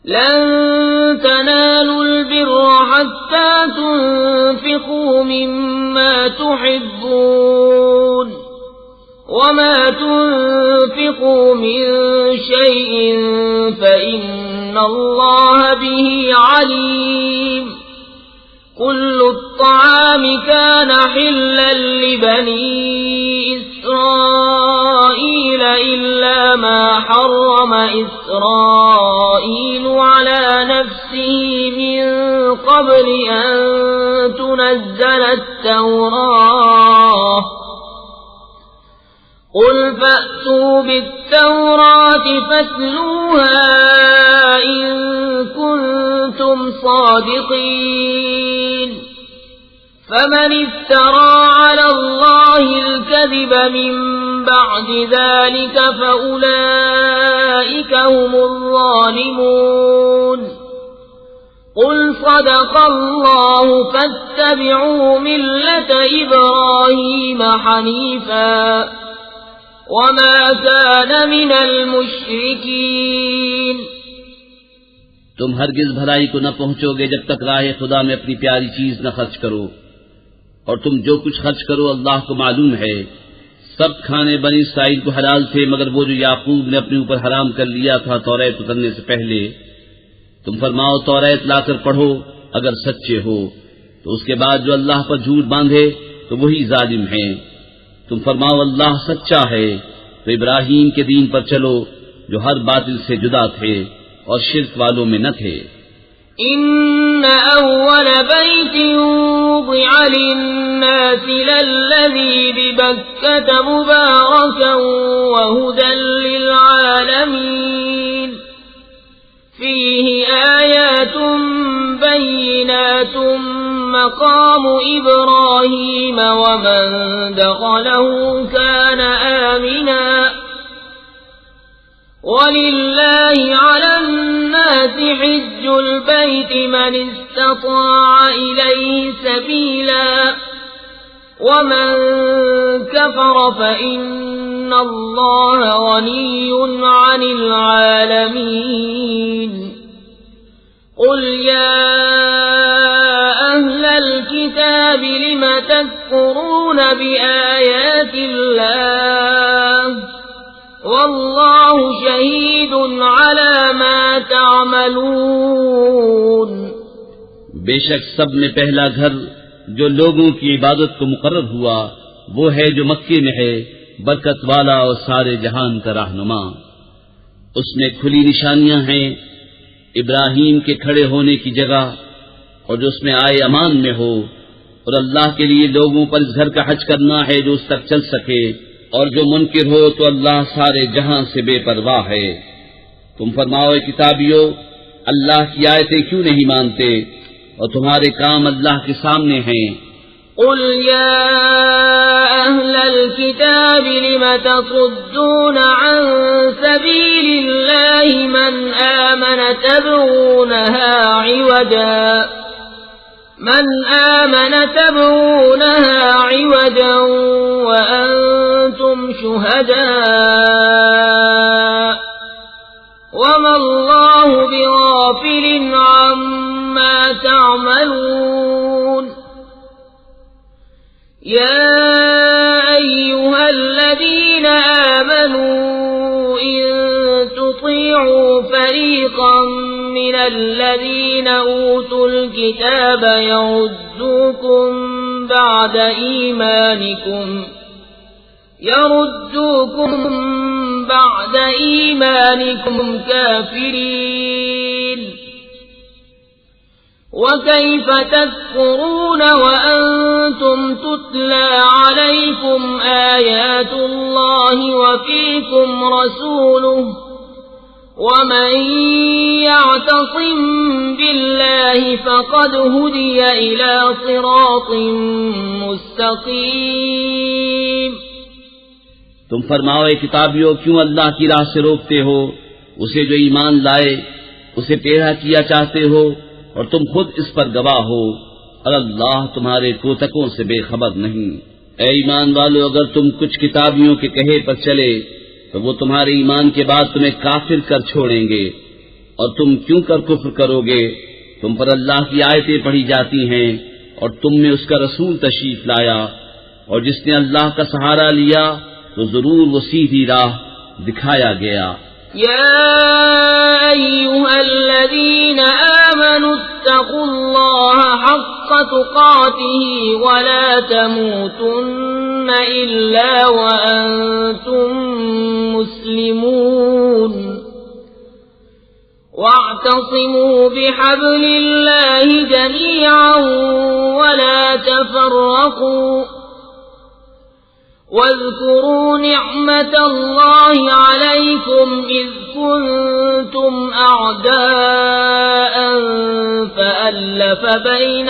لن تنالوا البر حتى تنفقوا مما تحبون وما تنفقوا من شيء فإن الله به عليم كل الطعام كان حلا لبني إسرائيل إلا ما حرم إسرائيل على نفسه من قبل أن تنزل التوراة قل فأتوا بالتوراة فاتلوها إن كنتم صادقين فمن افترى على الله الكذب من بعد ذلك فأولئك هم الظالمون قل صدق الله فاتبعوا ملة إبراهيم حنيفا وما كان من المشركين تم ہرگز بھلائی کو نہ پہنچو گے جب تک راہ خدا میں اپنی پیاری چیز نہ خرچ کرو، اور تم جو کچھ خرچ کرو اللہ کو معلوم ہے۔ سب کھانے بنی اسرائیل کو حلال تھے مگر وہ جو یعقوب نے اپنے اوپر حرام کر لیا تھا توریت اترنے سے پہلے۔ تم فرماؤ توریت لا کر پڑھو اگر سچے ہو، تو اس کے بعد جو اللہ پر جھوٹ باندھے تو وہی ظالم ہیں۔ تم فرماؤ اللہ سچا ہے، تو ابراہیم کے دین پر چلو جو ہر باطل سے جدا تھے اور شرک والوں میں نہ تھے۔ ان اول بیت وضع للناس للذی ببکۃ مبارکا وہدی للعالمین فیہ آیات بینات مقام ابراہیم ومن دخلہ کان آمنا وَلِلَّهِ عَلَى النَّاسِ حِجُّ الْبَيْتِ مَنِ اسْتَطَاعَ إِلَيْهِ سَبِيلًا وَمَن كَفَرَ فَإِنَّ اللَّهَ غَنِيٌّ عَنِ الْعَالَمِينَ قُلْ يَا أَهْلَ الْكِتَابِ لِمَ تَكْفُرُونَ بِآيَاتِ اللَّهِ واللہ شہید علی ما تعملون۔ بے شک سب میں پہلا گھر جو لوگوں کی عبادت کو مقرر ہوا وہ ہے جو مکے میں ہے، برکت والا اور سارے جہان کا رہنما۔ اس میں کھلی نشانیاں ہیں ابراہیم کے کھڑے ہونے کی جگہ، اور جو اس میں آئے امان میں ہو، اور اللہ کے لیے لوگوں پر اس گھر کا حج کرنا ہے جو اس تک چل سکے، اور جو منکر ہو تو اللہ سارے جہاں سے بے پرواہ ہے۔ تم فرماؤ کتابیو اللہ کی آیتیں کیوں نہیں مانتے اور تمہارے کام اللہ کے سامنے ہیں۔ قل يا أهل الكتاب لم تصدون عن سبيل الله من آمن تبغونها عوجا وأنتم شهداء وما الله بغافل عما تعملون يا أيها الذين آمنوا إن تطيعوا فريقا من الذين أوتوا الكتاب يردوكم بعد إيمانكم كافرين وكيف تكفرون وأنتم تتلى عليكم آيات الله وفيكم رسوله ومن يعتصم بالله فقد هدي إلى صراط مستقيم۔ تم فرماؤ کتابیو کیوں اللہ کی راہ سے روکتے ہو اسے جو ایمان لائے، اسے ٹیڑھا کیا چاہتے ہو اور تم خود اس پر گواہ ہو، اور اللہ تمہارے کوتکوں سے بے خبر نہیں۔ اے ایمان والو اگر تم کچھ کتابیوں کے کہے پر چلے تو وہ تمہارے ایمان کے بعد تمہیں کافر کر چھوڑیں گے، اور تم کیوں کر کفر کرو گے؟ تم پر اللہ کی آیتیں پڑھی جاتی ہیں اور تم میں اس کا رسول تشریف لایا، اور جس نے اللہ کا سہارا لیا تو ضرور وہ سیدھی راہ دکھایا گیا۔ يا أيها الذين آمنوا اتقوا الله حق تقاته ولا تموتن إلا وأنتم مسلمون واعتصموا بحبل الله جميعا ولا تفرقوا واذكروا نعمة الله عليكم إذ كنتم أعداء فألف بين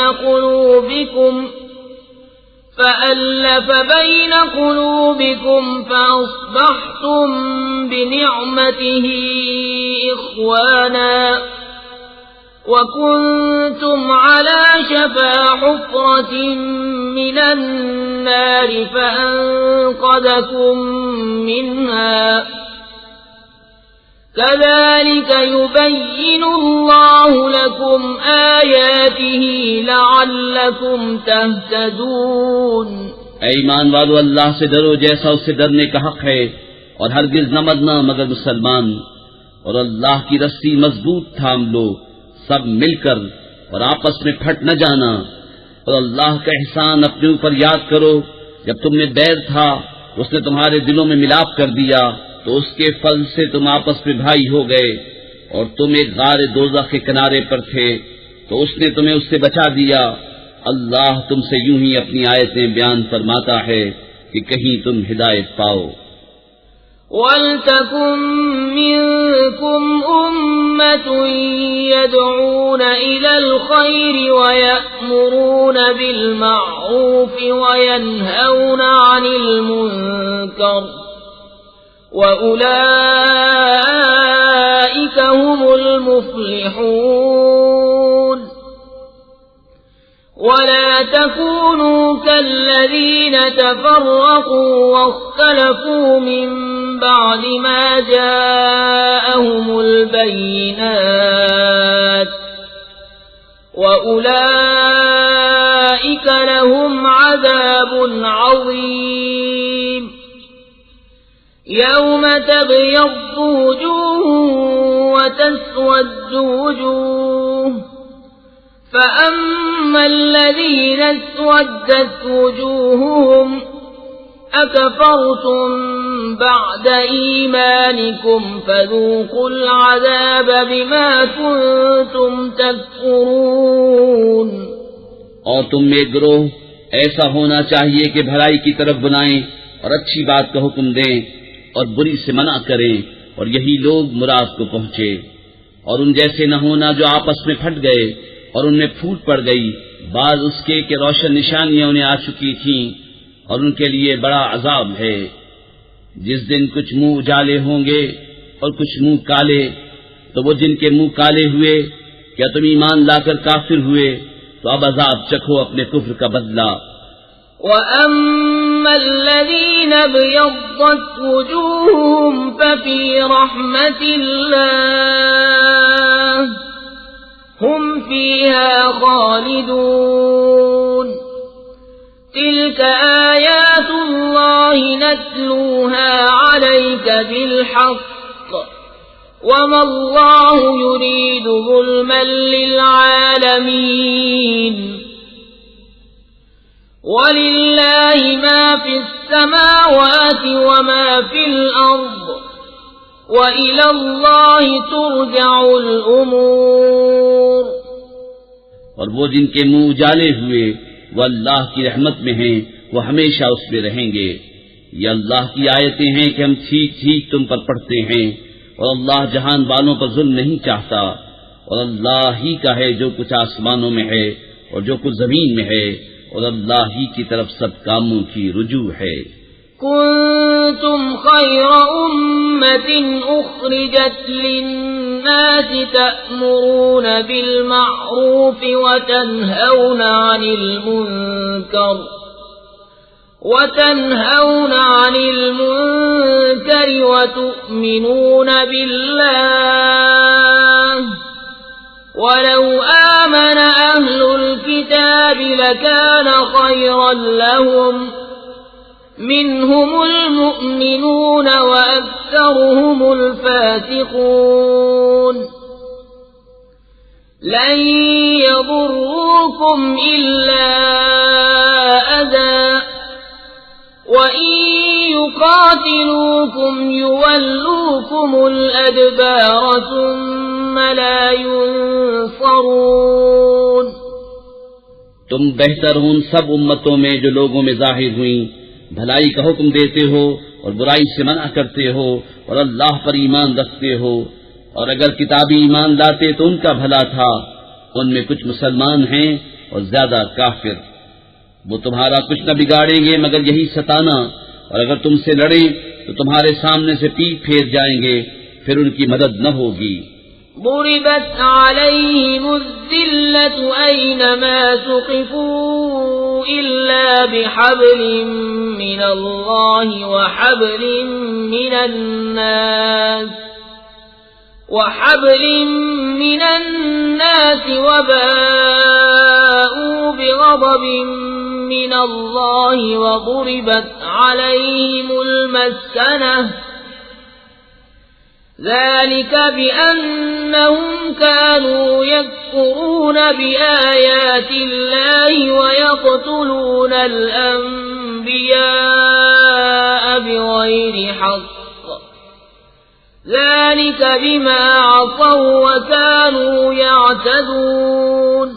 قلوبكم فأصبحتم بنعمته إخوانا وكنتم على شفا حفرة من النار فأنقذكم منها كذلك يبين الله لكم آياته لعلكم تهتدون۔ اے ایمان والو، اللہ سے ڈرو جیسا اس سے ڈرنے کا حق ہے، اور ہرگز نہ مرنا مگر مسلمان، اور اللہ کی رسی مضبوط تھام لو سب مل کر، اور آپس میں پھٹ نہ جانا، اور اللہ کا احسان اپنے اوپر یاد کرو۔ جب تم میں بیر تھا اس نے تمہارے دلوں میں ملاپ کر دیا، تو اس کے فضل سے تم آپس میں بھائی ہو گئے، اور تم ایک غار دوزخ کے کنارے پر تھے تو اس نے تمہیں اس سے بچا دیا۔ اللہ تم سے یوں ہی اپنی آیتیں بیان فرماتا ہے کہ کہیں تم ہدایت پاؤ۔ وَلْتَكُن مِّنكُمْ أُمَّةٌ يَدْعُونَ إِلَى الْخَيْرِ وَيَأْمُرُونَ بِالْمَعْرُوفِ وَيَنْهَوْنَ عَنِ الْمُنكَرِ وَأُولَئِكَ هُمُ الْمُفْلِحُونَ۔ وَلَا تَكُونُوا كَالَّذِينَ تَفَرَّقُوا وَاخْتَلَفُوا مِن بَعْدِ مَا جَاءَهُمُ الْبَيِّنَاتُ وَأُولَئِكَ لَهُمْ عَذَابٌ عَظِيمٌ۔ يَوْمَ تَبْيَضُّ وُجُوهٌ وَتَسْوَدُّ وُجُوهٌ، فَأَمَّا الَّذِينَ اسْوَدَّتْ وُجُوهُهُمْ أَكَفَرْتُمْ بَعْدَ إِيمَانِكُمْ فَذُوقُوا الْعَذَابَ بِمَا كُنتُمْ تَكْفُرُونَ۔ اور تم میں ایک گروہ ایسا ہونا چاہیے کہ بھلائی کی طرف بلائیں اور اچھی بات کا حکم دیں اور بری سے منع کریں، اور یہی لوگ مراد کو پہنچے۔ اور ان جیسے نہ ہونا جو آپس میں پھٹ گئے اور ان میں پھوٹ پڑ گئی، بعض اس کے کہ روشن نشانیاں انہیں آ چکی تھیں، اور ان کے لیے بڑا عذاب ہے۔ جس دن کچھ منہ اجالے ہوں گے اور کچھ منہ کالے، تو وہ جن کے منہ کالے ہوئے، کیا تم ایمان لا کر کافر ہوئے؟ تو اب عذاب چکھو اپنے کفر کا بدلہ۔ وَأَمَّا الَّذِينَ ابْيَضَّتْ وُجُوهُهُمْ فَفِي رَحْمَةِ اللَّهِ هُمْ فِيهَا خَالِدُونَ۔ تِلْكَ آيَاتُ اللَّهِ نَتْلُوهَا عَلَيْكَ بِالْحَقِّ وَمَا اللَّهُ يُرِيدُ ظُلْمًا لِّلْعَالَمِينَ۔ وَلِلَّهِ مَا فِي السَّمَاوَاتِ وَمَا فِي الْأَرْضِ وَإِلَى اللَّهِ تُرْجَعُ الْأُمُورُ۔ اور وہ جن کے منہ اجالے ہوئے وہ اللہ کی رحمت میں ہیں، وہ ہمیشہ اس میں رہیں گے۔ یہ اللہ کی آیتیں ہیں کہ ہم ٹھیک ٹھیک تم پر پڑھتے ہیں، اور اللہ جہان والوں پر ظلم نہیں چاہتا، اور اللہ ہی کا ہے جو کچھ آسمانوں میں ہے اور جو کچھ زمین میں ہے، اور اللہ ہی کی طرف سب کاموں کی رجوع ہے۔ كنتم خير أمة أخرجت للناس تأمرون بالمعروف وتنهون عن المنكر وتؤمنون بالله لكان خيرا لهم منهم المؤمنون وأكثرهم الفاسقون لن يضروكم إلا أذى وإن يقاتلوكم يولوكم الأدبار ثم لا ينصرون. تم بہتر ہو ان سب امتوں میں جو لوگوں میں ظاہر ہوئیں، بھلائی کا حکم دیتے ہو اور برائی سے منع کرتے ہو اور اللہ پر ایمان رکھتے ہو، اور اگر کتابی ایمان لاتے تو ان کا بھلا تھا، ان میں کچھ مسلمان ہیں اور زیادہ کافر. وہ تمہارا کچھ نہ بگاڑیں گے مگر یہی ستانا، اور اگر تم سے لڑیں تو تمہارے سامنے سے پیٹ پھیر جائیں گے، پھر ان کی مدد نہ ہوگی. ضربت عليهم الذلة أينما ثقفوا إلا بحبل من الله وحبل من الناس وباءوا بغضب من الله وضربت عليهم المسكنة ذلك بأنهم كانوا يكفرون بآيات الله ويقتلون الأنبياء بغير حق ذلك بما عصوا وكانوا يعتدون.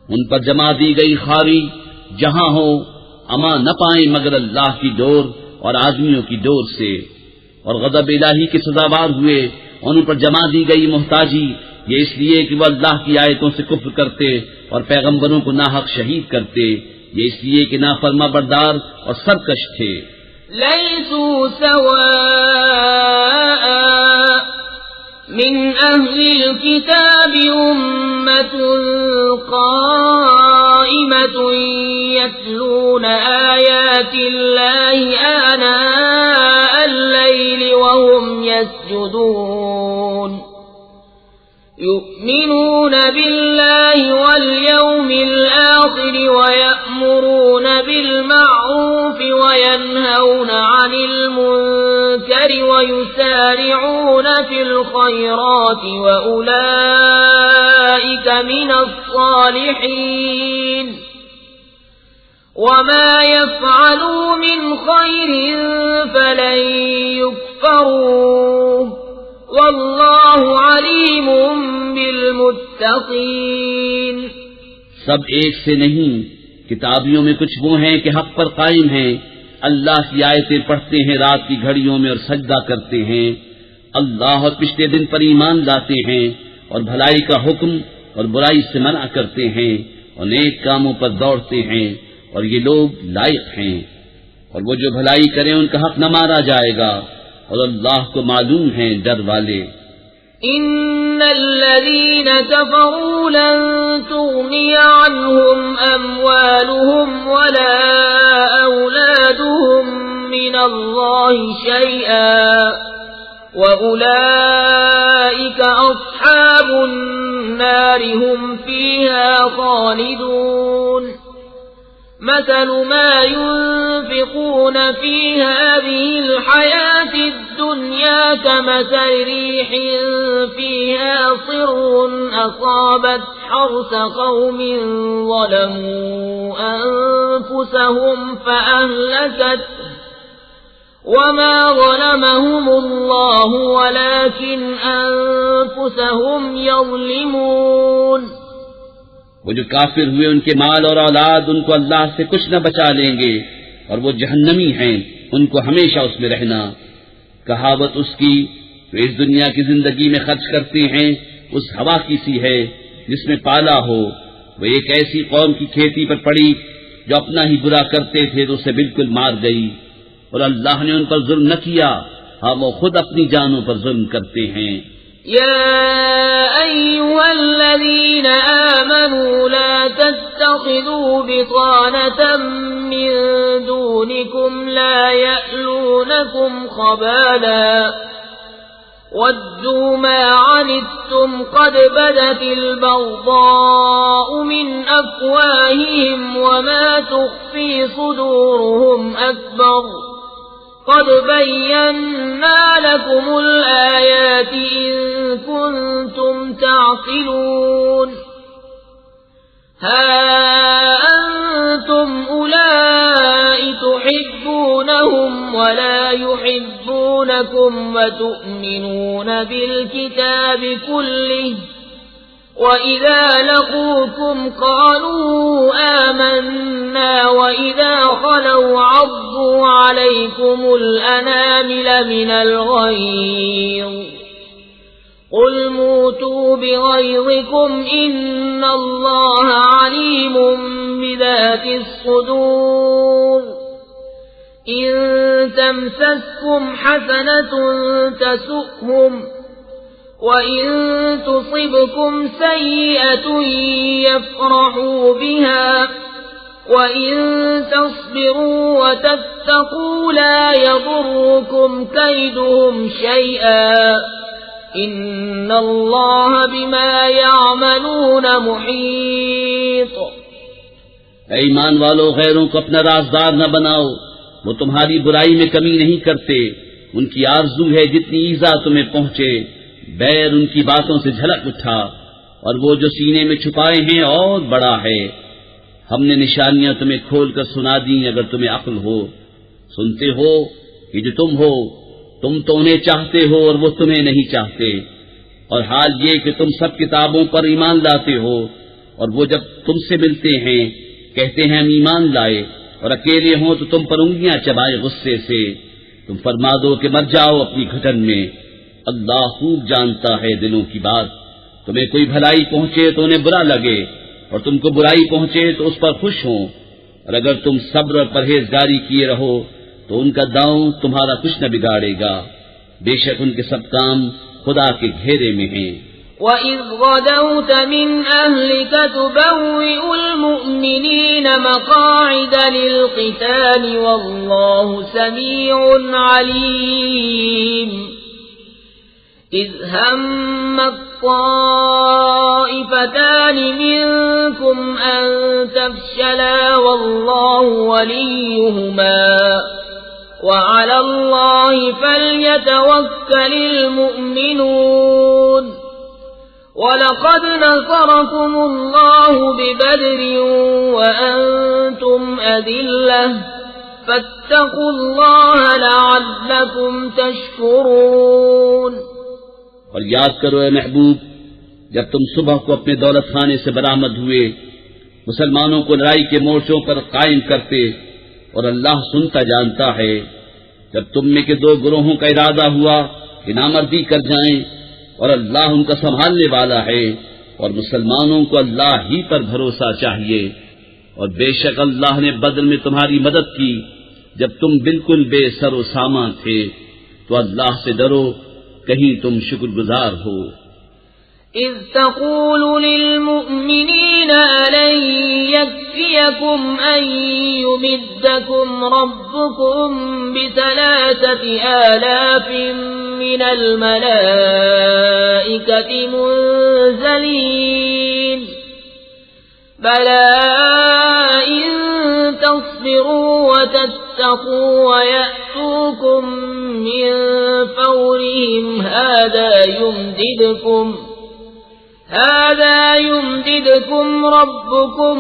ان پر جمع دی گئی خاری جہاں ہو اما نہ پائیں مگر اللہ کی ڈور اور آدمیوں کی ڈور سے، اور غضب الہی کے سزاوار ہوئے. ان پر جمع دی گئی محتاجی یہ اس لیے کہ وہ اللہ کی آیتوں سے کفر کرتے اور پیغمبروں کو ناحق شہید کرتے، یہ اس لیے کہ نافرما بردار اور سرکش تھے. لیسوا سواء من أهل الكتاب أمة قائمة يتلون آيات الله آناء الليل وهم يسجدون يؤمنون بالله واليوم الآخر ويأمرون بالمعروف وينهون عن المنكر ويسارعون في الخيرات وأولئك من الصالحين وما يفعلوا من خير فلن يكفروه واللہ علیم بالمتقین. سب ایک سے نہیں، کتابیوں میں کچھ وہ ہیں کہ حق پر قائم ہیں، اللہ کی آیتیں پڑھتے ہیں رات کی گھڑیوں میں اور سجدہ کرتے ہیں، اللہ اور پچھلے دن پر ایمان لاتے ہیں اور بھلائی کا حکم اور برائی سے منع کرتے ہیں اور نیک کاموں پر دوڑتے ہیں، اور یہ لوگ لائق ہیں. اور وہ جو بھلائی کریں ان کا حق نہ مارا جائے گا، اور اللہ کو معلوم ہیں ڈر والے. ان الذين كفروا لن تغني عنهم اموالهم ولا اولادهم من الله شيئا واولئك اصحاب النار هم فيها خالدون. مثل ما ينفقون في هذه الحياة الدنيا كمثل ريح فيها صر أصابت حرث قوم ظلموا أنفسهم فأهلكته وما ظلمهم الله ولكن أنفسهم يظلمون. وہ جو کافر ہوئے ان کے مال اور اولاد ان کو اللہ سے کچھ نہ بچا لیں گے، اور وہ جہنمی ہیں، ان کو ہمیشہ اس میں رہنا. کہاوت اس کی جو اس دنیا کی زندگی میں خرچ کرتے ہیں اس ہوا کی سی ہے جس میں پالا ہو. وہ ایک ایسی قوم کی کھیتی پر پڑی جو اپنا ہی برا کرتے تھے تو اسے بالکل مار گئی، اور اللہ نے ان پر ظلم نہ کیا، ہاں وہ خود اپنی جانوں پر ظلم کرتے ہیں. يا أيها الذين آمنوا لا تتخذوا بطانة من دونكم لا يألونكم خبالا وَدُّوا مَا عَنِتُّمْ قَدْ بَدَتِ الْبَغْضَاءُ مِنْ أَفْوَاهِهِمْ وَمَا تُخْفِي صُدُورُهُمْ أَكْبَرُ قَدْ بَيَّنَّا لَكُمُ الْآيَاتِ إِن كُنتُمْ تَعْقِلُونَ هَا أَنتُمْ أُولَئِكَ تُحِبُّونَهُمْ وَلَا يُحِبُّونَكُمْ وَتُؤْمِنُونَ بِالْكِتَابِ كُلِّهِ وَإِذَا لَقُوكُمْ قَالُوا آمَنَّا وَإِذَا خَلَوْا عَضُّوا عَلَيْكُمُ الْأَنَامِلَ مِنَ الْغَيْظِ قُلْ مُوتُوا بِغَيْظِكُمْ إِنَّ اللَّهَ عَلِيمٌ بِذَاتِ الصُّدُورِ إِن تَمْسَسْكُمْ حَسَنَةٌ تَسُؤْهُمْ وَإِن تُصِبْكُمْ سَيِّئَةٌ يَفْرَحُوا بِهَا وَإِن تَصْبِرُوا وَتَتَّقُوا لَا يَضُرُّكُمْ كَيْدُهُمْ شَيْئًا إِنَّ اللَّهَ بِمَا يَعْمَلُونَ مُحِيطٌ۔ اے ایمان والو، غیروں کو اپنا رازدار نہ بناؤ، وہ تمہاری برائی میں کمی نہیں کرتے، ان کی آرزو ہے جتنی ایذا تمہیں پہنچے، بیر ان کی باتوں سے جھلک اٹھا، اور وہ جو سینے میں چھپائے ہیں اور بڑا ہے۔ ہم نے نشانیاں تمہیں کھول کر سنا دیں اگر تمہیں عقل ہو۔ سنتے ہو کہ جو تم ہو، تم تو انہیں چاہتے ہو اور وہ تمہیں نہیں چاہتے، اور حال یہ کہ تم سب کتابوں پر ایمان لاتے ہو، اور وہ جب تم سے ملتے ہیں کہتے ہیں ہم ایمان لائے، اور اکیلے ہوں تو تم پر انگلیاں چبائے غصے سے۔ تم فرما دو کہ مر جاؤ اپنی گھٹن میں، اللہ خوب جانتا ہے دلوں کی بات۔ تمہیں کوئی بھلائی پہنچے تو انہیں برا لگے، اور تم کو برائی پہنچے تو اس پر خوش ہوں، اور اگر تم صبر اور پرہیزگاری کیے رہو تو ان کا داؤں تمہارا کچھ نہ بگاڑے گا، بے شک ان کے سب کام خدا کے گھیرے میں ہیں۔ وَإِذْ غَدَوْتَ مِنْ أَهْلِكَ تُبَوِّئُ الْمُؤْمِنِينَ مَقَاعِدَ لِلْقِتَالِ وَاللَّهُ سَمِيعٌ عَلِيمٌ إِذْ هَمَّ الطَّائِفَتَانِ مِنْكُمْ أَنْ تَفْشَلَا وَاللَّهُ وَلِيُّهُمَا وَعَلَى اللَّهِ فَلْيَتَوَكَّلِ الْمُؤْمِنُونَ وَلَقَدْ نَصَرَكُمُ اللَّهُ بِبَدْرٍ وَأَنْتُمْ أَذِلَّةٌ فَاتَّقُوا اللَّهَ لَعَلَّكُمْ تَشْكُرُونَ۔ اور یاد کرو اے محبوب، جب تم صبح کو اپنے دولت خانے سے برآمد ہوئے، مسلمانوں کو لڑائی کے مورچوں پر قائم کرتے، اور اللہ سنتا جانتا ہے، جب تم میں کے دو گروہوں کا ارادہ ہوا کہ نامردی کر جائیں، اور اللہ ان کا سنبھالنے والا ہے، اور مسلمانوں کو اللہ ہی پر بھروسہ چاہیے، اور بے شک اللہ نے بدر میں تمہاری مدد کی جب تم بالکل بے سر و سامان تھے، تو اللہ سے ڈرو کہیں تم شکر گزار ہو۔ إِذْ تَقُولُ لِلْمُؤْمِنِينَ أَلَنْ يَكْفِيَكُمْ أَنْ يُمِدَّكُمْ رَبُّكُمْ ب3,000 مِّنَ الْمَلَائِكَةِ مُنزَلِينَ بَلَى إِن تَصْبِرُوا وَتَتَّقُوا وَيَأْتُوكُم مِّن فَوْرِهِمْ هَٰذَا يُمْدِدْكُمْ رَبُّكُم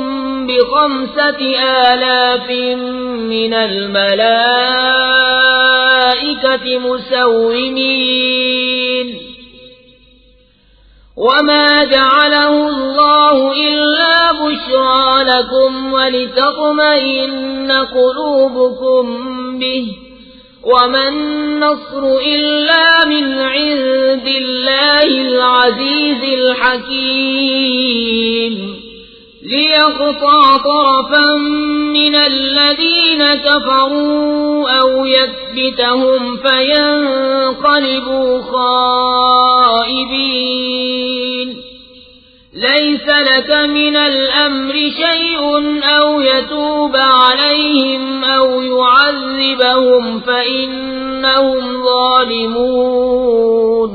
ب5,000 مِّنَ الْمَلَائِكَةِ مُسَوِّمِينَ وَمَا جَعَلَهُ اللَّهُ إِلَّا بُشْرَىٰ لَكُمْ وَلِتَطْمَئِنَّ قُلُوبُكُم بِهِ وَمَا النَّصْرُ إِلَّا مِنْ عِندِ اللَّهِ الْعَزِيزِ الْحَكِيمِ لِيَقْطَعَ طَرَفًا مِّنَ الَّذِينَ كَفَرُوا أَوْ يَكْبِتَهُمْ فَيَنقَلِبُوا خَائِبِينَ لَيْسَ لَكَ مِنَ الْأَمْرِ شَيْءٌ أَوْ يَتُوبَ عَلَيْهِمْ أَوْ يُعَذِّبَهُمْ فَإِنَّهُمْ ظَالِمُونَ۔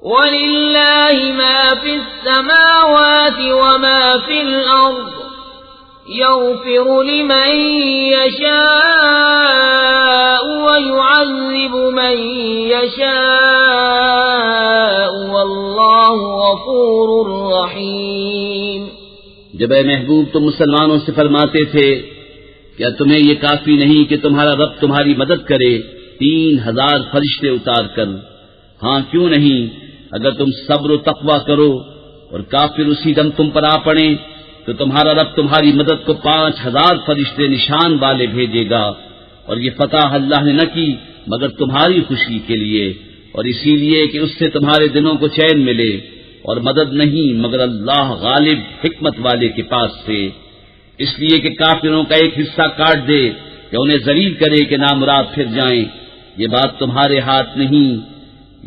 وَلِلَّهِ مَا فِي السَّمَاوَاتِ وَمَا فِي الْأَرْضِ يَغْفِرُ لِمَن يَشَاءُ وَيُعَذِّبُ مَن يَشَاءُ وَاللَّهُ غَفُورٌ رَّحِيمٌ۔ جب اے محبوب تم مسلمانوں سے فرماتے تھے کیا تمہیں یہ کافی نہیں کہ تمہارا رب تمہاری مدد کرے 3000 فرشتے اتار کر؟ ہاں کیوں نہیں، اگر تم صبر و تقوی کرو اور کافر اسی دم تم پر آ پڑیں تو تمہارا رب تمہاری مدد کو 5000 فرشتے نشان والے بھیجے گا، اور یہ فتح اللہ نے نہ کی مگر تمہاری خوشی کے لیے، اور اسی لیے کہ اس سے تمہارے دلوں کو چین ملے، اور مدد نہیں مگر اللہ غالب حکمت والے کے پاس سے، اس لیے کہ کافروں کا ایک حصہ کاٹ دے یا انہیں ذلیل کرے کہ نامراد پھر جائیں، یہ بات تمہارے ہاتھ نہیں،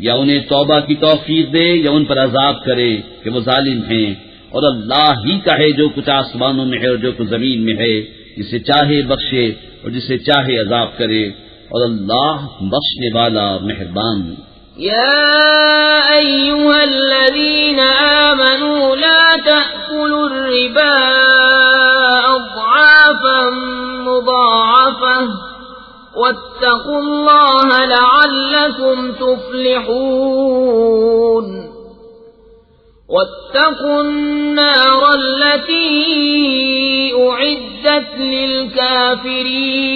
یا انہیں توبہ کی توفیق دے یا ان پر عذاب کرے کہ وہ ظالم ہیں، اور اللہ ہی کا ہے جو کچھ آسمانوں میں ہے اور جو کچھ زمین میں ہے، جسے چاہے بخشے اور جسے چاہے عذاب کرے، اور اللہ بخشنے والا مہربان۔ يا أيها الذين آمنوا لا تأكلوا الربا أضعافا مضاعفة واتقوا الله لعلكم تفلحون واتقوا النار التي أعدت للكافرين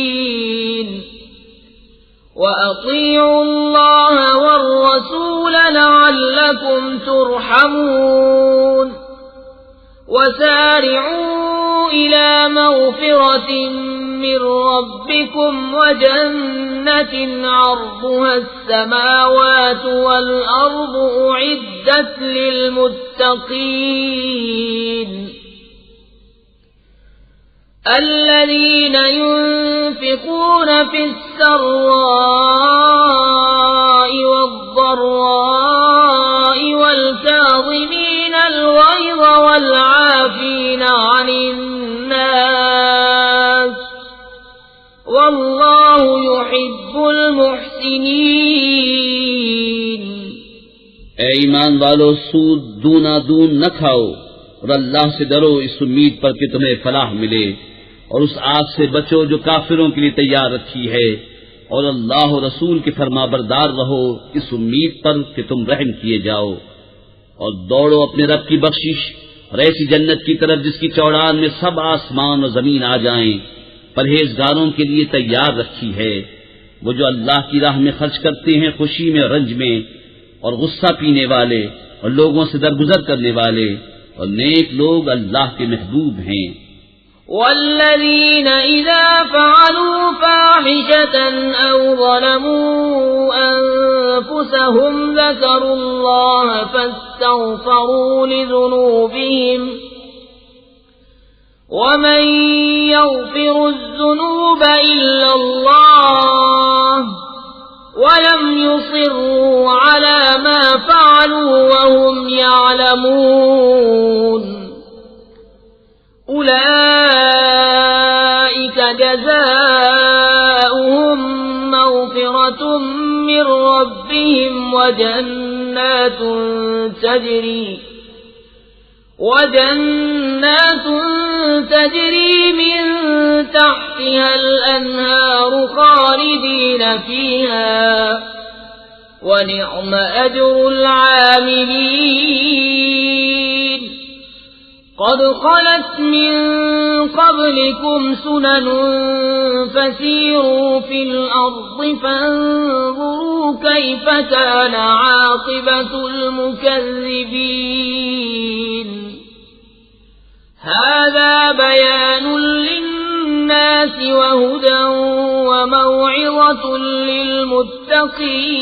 وأطيعوا الله والرسول لعلكم ترحمون وسارعوا إلى مغفرة من ربكم وجنة عرضها السماوات والأرض أعدت للمتقين الذين ينفقون في السراء والضراء والكاظمين الغيظ والعافين عن الناس والله يحب المحسنين۔ اے ایمان والو، سود دونا دون نہ کھاؤ، اور اللہ سے ڈرو اس امید پر کہ تمہیں فلاح ملے، اور اس آگ سے بچو جو کافروں کے لیے تیار رکھی ہے، اور اللہ و رسول کے فرما بردار رہو اس امید پر کہ تم رحم کیے جاؤ، اور دوڑو اپنے رب کی بخشش اور ایسی جنت کی طرف جس کی چوڑان میں سب آسمان اور زمین آ جائیں، پرہیزگاروں کے لیے تیار رکھی ہے۔ وہ جو اللہ کی راہ میں خرچ کرتے ہیں خوشی میں اور رنج میں، اور غصہ پینے والے اور لوگوں سے درگزر کرنے والے، اور نیک لوگ اللہ کے محبوب ہیں۔ والذين إذا فعلوا فاحشة أو ظلموا أنفسهم ذكروا الله فاستغفروا لذنوبهم ومن يغفر الذنوب إلا الله ولم يصروا على ما فعلوا وهم يعلمون أولئك جزاؤهم مغفرة من ربهم وجنات تجري من تحتها الأنهار خالدين فيها ونعم أجر العاملين قد خلت من قبلكم سنن فسيروا في الأرض فانظروا كيف كان عاقبة المكذبين هذا بيان للناس وهدى وموعظة للمتقين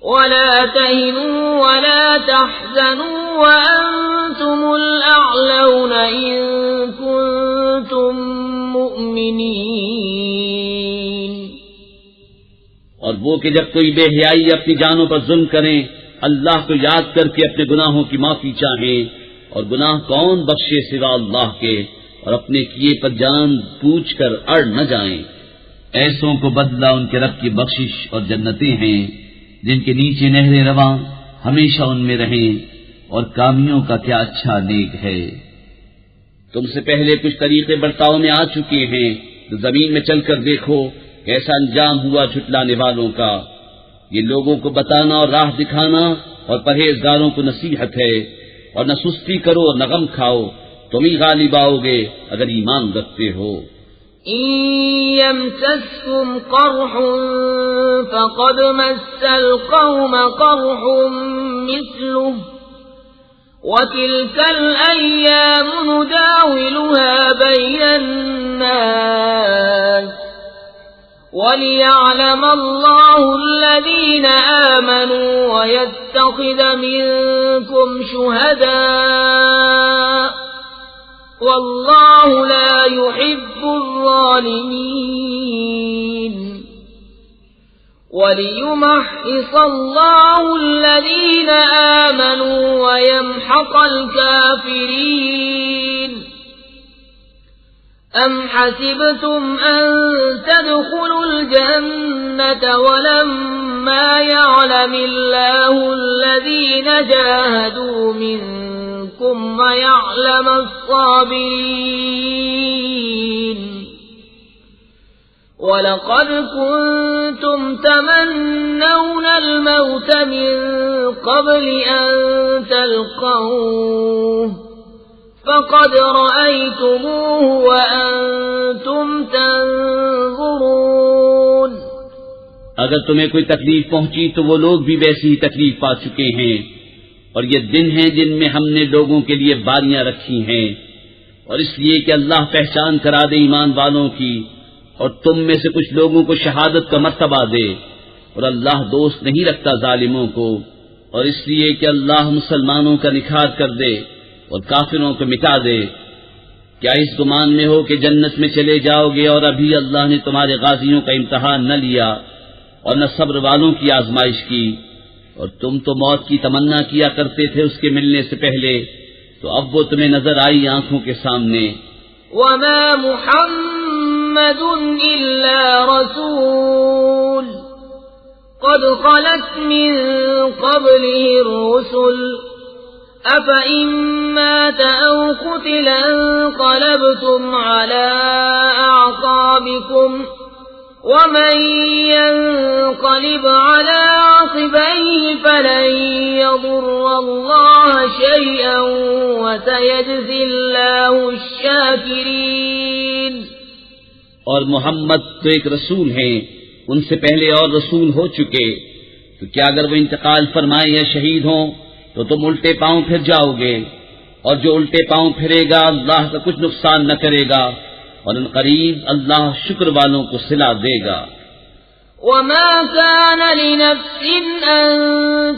ولا تهنوا ولا تحزنوا وأنتم الأعلون إن كنتم مؤمنين۔ اور وہ کہ جب کوئی بے حیائی اپنی جانوں پر ظلم کریں، اللہ کو یاد کر کے اپنے گناہوں کی معافی چاہیں، اور گناہ کون بخشے سوا اللہ کے، اور اپنے کیے پر جان پوچھ کر اڑ نہ جائیں، ایسوں کو بدلہ ان کے رب کی بخشش اور جنتیں ہیں، جن کے نیچے نہریں رواں ہمیشہ ان میں رہیں، اور کامیوں کا کیا اچھا نیک ہے۔ تم سے پہلے کچھ طریقے برتاؤ میں آ چکے ہیں، تو زمین میں چل کر دیکھو کیسا انجام ہوا جھٹلانے والوں کا۔ یہ لوگوں کو بتانا اور راہ دکھانا اور پرہیزگاروں کو نصیحت ہے، اور نہ سستی کرو اور نہ غم کھاؤ، تم ہی غالب آؤ گے اگر ایمان رکھتے ہو۔ إن يمسسكم قرح فقد مس القوم قرح مثله وتلك الأيام نداولها بين الناس وليعلم الله الذين آمنوا ويتخذ منكم شهداء والله لا يحب الظالمين وليمحص الله الذين آمنوا ويمحق الكافرين أم حسبتم أن تدخلوا الجنة ولما يعلم الله الذين جاهدوا منكم ويعلم الصابرين ولقد كنتم تمنون الموت من قبل أن تلقوه فقد رأيتموه وأنتم تنظرون۔ اگر تمہیں کوئی تکلیف پہنچی تو وہ لوگ بھی ویسی ہی تکلیف پا چکے ہیں، اور یہ دن ہیں جن میں ہم نے لوگوں کے لیے باریاں رکھی ہیں، اور اس لیے کہ اللہ پہچان کرا دے ایمان والوں کی، اور تم میں سے کچھ لوگوں کو شہادت کا مرتبہ دے، اور اللہ دوست نہیں رکھتا ظالموں کو، اور اس لیے کہ اللہ مسلمانوں کا نکھار کر دے اور کافروں کو مٹا دے۔ کیا اس گمان میں ہو کہ جنت میں چلے جاؤ گے اور ابھی اللہ نے تمہارے غازیوں کا امتحان نہ لیا اور نہ صبر والوں کی آزمائش کی، اور تم تو موت کی تمنا کیا کرتے تھے اس کے ملنے سے پہلے، تو اب وہ تمہیں نظر آئی آنکھوں کے سامنے۔ وما محمد إلا رسول قد خلت من قبله الرسل أفإن مات أو قتل انقلبتم على أعقابكم ومن ينقلب على عقبيه فلن يضر الله شيئا وسيجزي الله الشاكرين۔ اور محمد تو ایک رسول ہیں، ان سے پہلے اور رسول ہو چکے، تو کیا اگر وہ انتقال فرمائے یا شہید ہوں تو تم الٹے پاؤں پھر جاؤ گے، اور جو الٹے پاؤں پھرے گا اللہ کا کچھ نقصان نہ کرے گا، اور ان قریب اللہ شکر والوں کو صلہ دے گا۔ وما كان لنفس أن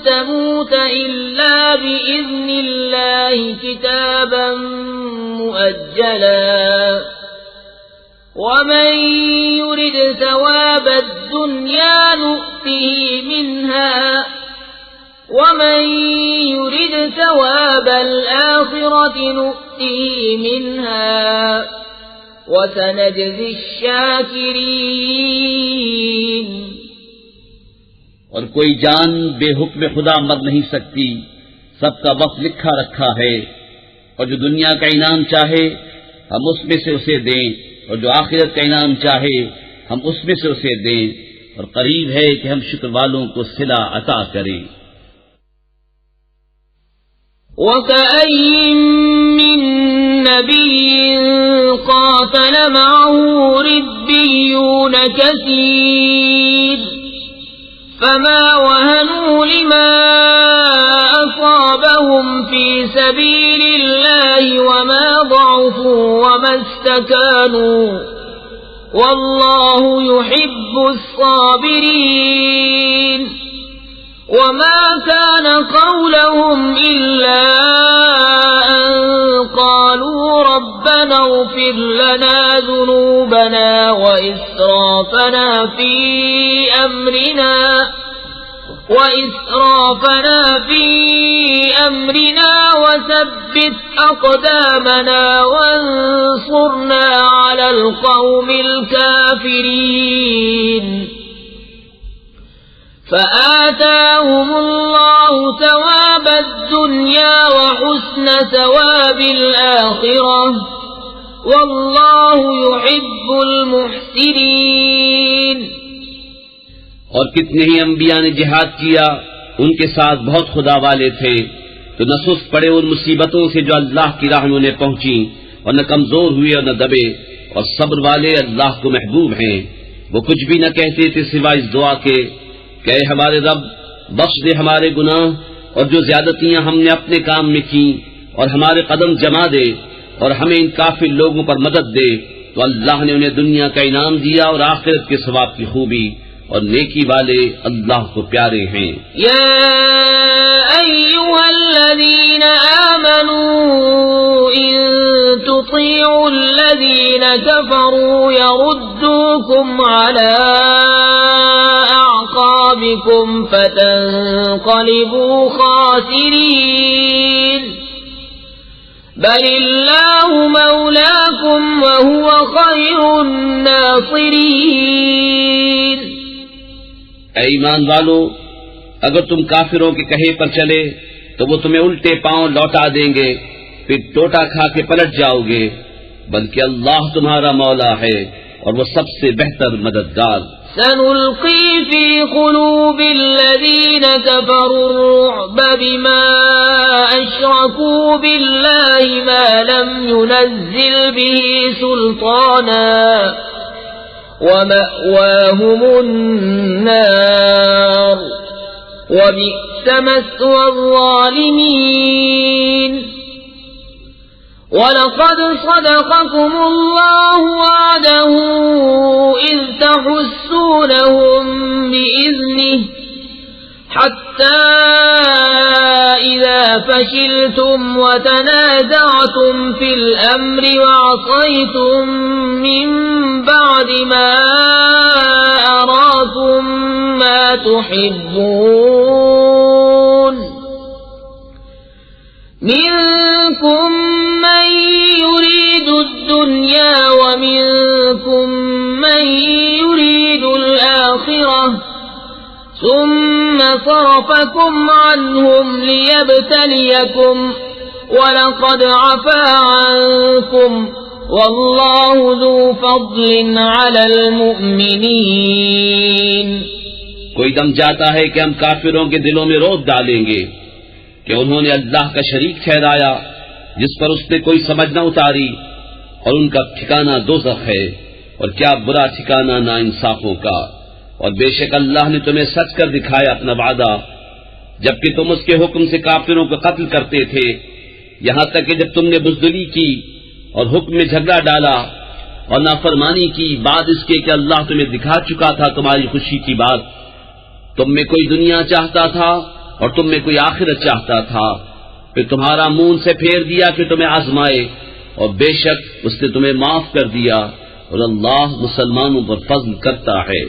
تموت إلا بإذن الله كتابا مؤجلا ومن يرد ثواب الدنيا نؤته منها ومن يرد ثواب الآخرة نؤته منها وسنجزي الشاكرين۔ اور کوئی جان بے حکم خدا مر نہیں سکتی، سب کا وقت لکھا رکھا ہے، اور جو دنیا کا انعام چاہے ہم اس میں سے اسے دیں، اور جو آخرت کا انعام چاہے ہم اس میں سے اسے دیں، اور قریب ہے کہ ہم شکر والوں کو صلہ عطا کریں۔ وَكَأَيٍّ مِّن نَّبِيٍّ قَاتَلَ مَعَهُ رِبِّيُّونَ كَثِيرٌ فَمَا وَهَنُوا لِمَا أَصَابَهُمْ فِي سَبِيلِ اللَّهِ وَمَا ضَعُفُوا وَمَا اسْتَكَانُوا وَاللَّهُ يُحِبُّ الصَّابِرِينَ۔ وما كان قولهم إلا أن قالوا ربنا اغفر لنا ذنوبنا وإسرافنا في أمرنا وثبت أقدامنا وانصرنا على القوم الكافرين۔ فآتاهم الله ثواب الدنيا وحسن ثواب الآخرة والله يحب المحسنين۔ اور کتنے ہی انبیاء نے جہاد کیا، ان کے ساتھ بہت خدا والے تھے، تو نہ سست پڑے ان مصیبتوں سے جو اللہ کی راہ میں انہیں پہنچی، اور نہ کمزور ہوئے اور نہ دبے، اور صبر والے اللہ کو محبوب ہیں۔ وہ کچھ بھی نہ کہتے تھے سوائے اس دعا کے کہ اے ہمارے رب، بخش دے ہمارے گناہ اور جو زیادتیاں ہم نے اپنے کام میں کی، اور ہمارے قدم جما دے، اور ہمیں ان کافر لوگوں پر مدد دے۔ تو اللہ نے انہیں دنیا کا انعام دیا اور آخرت کے ثواب کی خوبی، اور نیکی والے اللہ کو پیارے ہیں۔ یا ایھا الذین آمنوا ان تطیعوا الذین کفروا یردوکم علی اعقابکم فتنقلبوا خاسرین بل اللہ مولاکم وہو خیر الناصرین۔ اے ایمان والو، اگر تم کافروں کے کہے پر چلے تو وہ تمہیں الٹے پاؤں لوٹا دیں گے، پھر ٹوٹا کھا کے پلٹ جاؤ گے، بلکہ اللہ تمہارا مولا ہے اور وہ سب سے بہتر مددگار۔ سنلقی فی قلوب الذین کفروا الرعب بما اشرکوا باللہ ما لم ينزل به سلطانا ومأواهم النار وبئس مثوى الظالمين۔ وَلَقَدْ صَدَقَكُمُ اللَّهُ وَعْدَهُ إِذْ تَحُسُّونَهُم بِإِذْنِهِ حَتَّى إِذَا فَشِلْتُمْ وَتَنَازَعْتُمْ فِي الْأَمْرِ وَعَصَيْتُمْ مِنْ بَعْدِ مَا أَرَاكُمْ مَا تُحِبُّونَ منكم من يريد الدنيا ومنكم من يريد الآخرة ثم صرفكم عنهم ليبتليكم ولقد عفا عنكم والله ذو فضل على المؤمنين۔ کوئی دم جاتا ہے کہ ہم کافروں کے دلوں میں روک ڈالیں گے کہ انہوں نے اللہ کا شریک ٹھہرایا جس پر اس نے کوئی سمجھ نہ اتاری، اور ان کا ٹھکانہ دوزخ ہے، اور کیا برا ٹھکانہ ناانصافوں کا۔ اور بے شک اللہ نے تمہیں سچ کر دکھایا اپنا وعدہ، جبکہ تم اس کے حکم سے کافروں کو قتل کرتے تھے، یہاں تک کہ جب تم نے بزدلی کی اور حکم میں جھگڑا ڈالا اور نافرمانی کی، بعد اس کے کہ اللہ تمہیں دکھا چکا تھا تمہاری خوشی کی بات۔ تم میں کوئی دنیا چاہتا تھا اور تم میں کوئی آخرت چاہتا تھا، پھر تمہارا منہ سے پھیر دیا کہ تمہیں آزمائے، اور بے شک اس نے تمہیں معاف کر دیا، اور اللہ مسلمانوں پر فضل کرتا ہے۔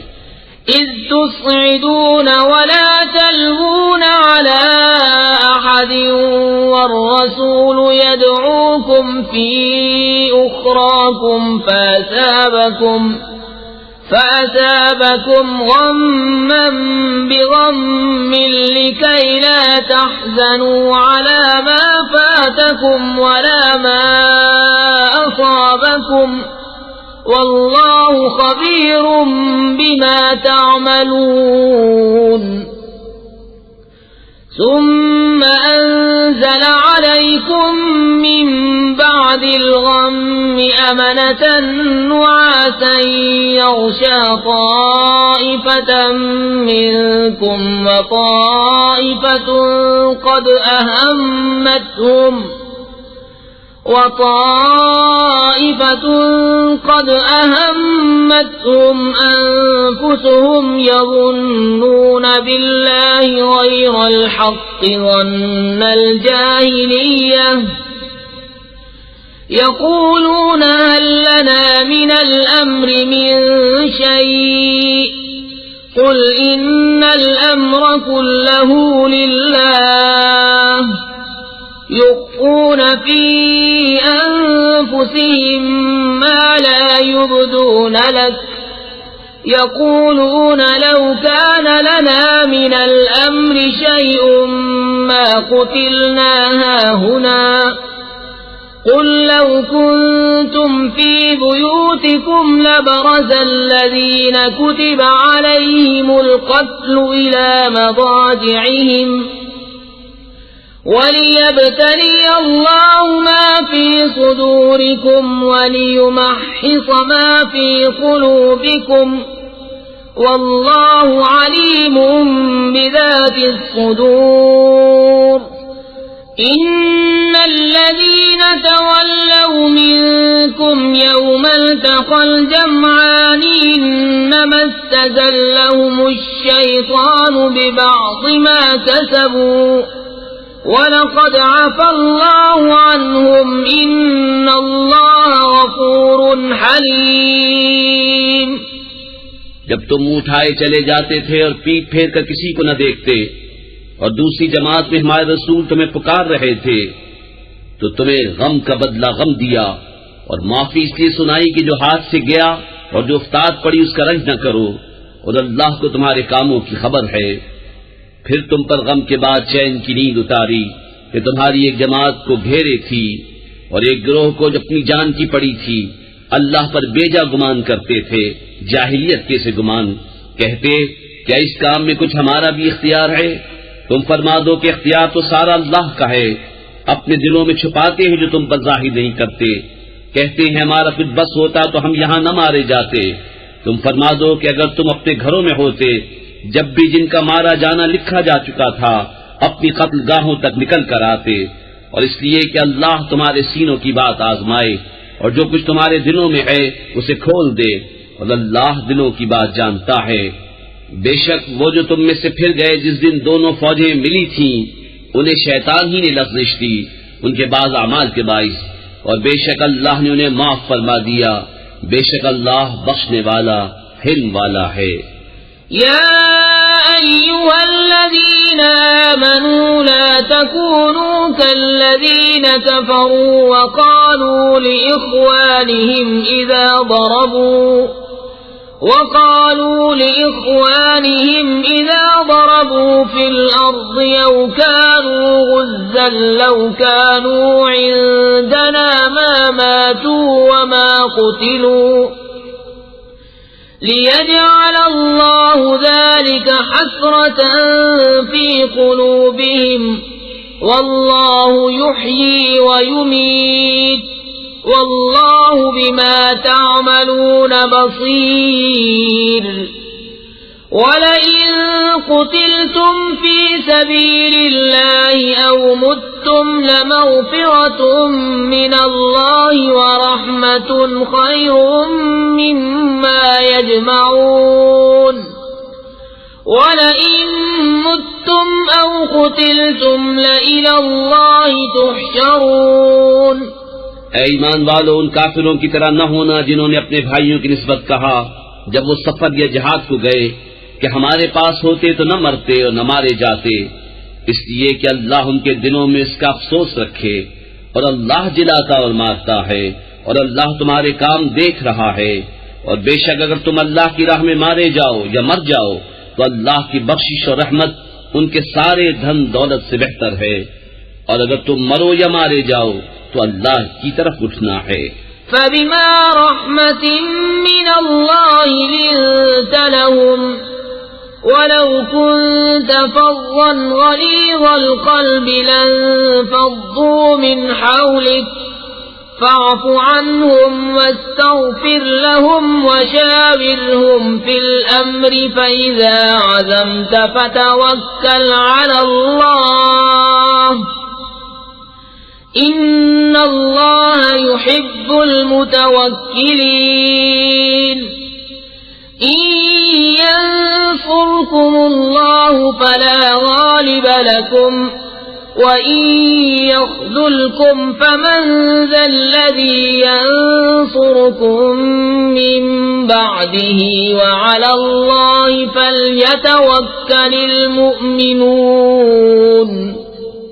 اذ تصعدون ولا تلوون على احد والرسول يدعوكم في اخراكم فأثابكم غما بغم لكي لا تحزنوا على ما فاتكم ولا ما أصابكم والله خبير بما تعملون۔ ثم أنزل عليكم من بعد الغم أمنة نعاسا يغشى طائفة منكم وطائفة قد أهمتهم أنفسهم يظنون بالله غير الحق ظن الجاهلية يقولون هل لنا من الأمر من شيء قل إن الأمر كله لله يخفون في أنفسهم ما لا يبدون لك يقولون لو كان لنا من الأمر شيء ما قتلنا هاهنا قل لو كنتم في بيوتكم لبرز الذين كتب عليهم القتل إلى مضاجعهم وليبتلي الله ما في صدوركم وليمحص ما في قلوبكم والله عليم بذات الصدور إن الذين تولوا منكم يوم التقى الجمعان إنما استزلهم الشيطان ببعض ما كسبوا وَلَقَدْ عَفَا اللَّهُ عَنْهُمْ إِنَّ اللَّهَ غَفُورٌ حَلِيمٌ۔ جب تم منہ اٹھائے چلے جاتے تھے اور پیٹ پھیر کر کسی کو نہ دیکھتے اور دوسری جماعت میں ہمارے رسول تمہیں پکار رہے تھے تو تمہیں غم کا بدلہ غم دیا اور معافی اس لیے سنائی کہ جو ہاتھ سے گیا اور جو افتاد پڑی اس کا رنج نہ کرو اور اللہ کو تمہارے کاموں کی خبر ہے۔ پھر تم پر غم کے بعد چین کی نیند اتاری کہ تمہاری ایک جماعت کو گھیرے تھی اور ایک گروہ کو جو اپنی جان کی پڑی تھی اللہ پر بیجا گمان کرتے تھے، جاہلیت کے سے گمان، کہتے کیا اس کام میں کچھ ہمارا بھی اختیار ہے؟ تم فرما دو کہ اختیار تو سارا اللہ کا ہے، اپنے دلوں میں چھپاتے ہیں جو تم پر ظاہر نہیں کرتے، کہتے ہیں ہمارا کچھ بس ہوتا تو ہم یہاں نہ مارے جاتے۔ تم فرما دو کہ اگر تم اپنے گھروں میں ہوتے جب بھی جن کا مارا جانا لکھا جا چکا تھا اپنی قتل گاہوں تک نکل کر آتے، اور اس لیے کہ اللہ تمہارے سینوں کی بات آزمائے اور جو کچھ تمہارے دلوں میں ہے اسے کھول دے، اور اللہ دلوں کی بات جانتا ہے۔ بے شک وہ جو تم میں سے پھر گئے جس دن دونوں فوجیں ملی تھیں انہیں شیطان ہی نے لغزش دی ان کے بعض اعمال کے باعث، اور بے شک اللہ نے انہیں معاف فرما دیا، بے شک اللہ بخشنے والا حلم والا ہے۔ يا أيها الذين آمنوا لا تكونوا كالذين كفروا وقالوا لإخوانهم إذا ضربوا في الأرض أو كانوا غزا لو كانوا عندنا ما ماتوا وما قتلوا ليجعل الله ذلك حسرة في قلوبهم والله يحيي ويميت والله بما تعملون بصير ولئن قتلتم في سبيل الله أو متم لمغفرة من الله ورحمة خير مما يجمعون ولئن متم أو قتلتم لإلى الله تحشرون۔ اے ایمان والو، ان کافروں کی طرح نہ ہونا جنہوں نے اپنے بھائیوں کی نسبت کہا جب وہ سفر یا جہاد کو گئے کہ ہمارے پاس ہوتے تو نہ مرتے اور نہ مارے جاتے، اس لیے کہ اللہ ان کے دلوں میں اس کا افسوس رکھے، اور اللہ جلاتا اور مارتا ہے اور اللہ تمہارے کام دیکھ رہا ہے، اور بے شک اگر تم اللہ کی راہ میں مارے جاؤ یا مر جاؤ تو اللہ کی بخشش اور رحمت ان کے سارے دھن دولت سے بہتر ہے، اور اگر تم مرو یا مارے جاؤ تو اللہ کی طرف اٹھنا ہے۔ فبما رحمة من الله لنت لهم ولو كنت فظا غليظ القلب لانفضوا من حولك فاعف عنهم واستغفر لهم وشاورهم في الأمر فإذا عزمت فتوكل على الله إن الله يحب المتوكلين۔ إن ينصركم الله فلا غالب لكم وإن يخذلكم فمن ذا الذي ينصركم من بعده وعلى الله فليتوكل المؤمنون۔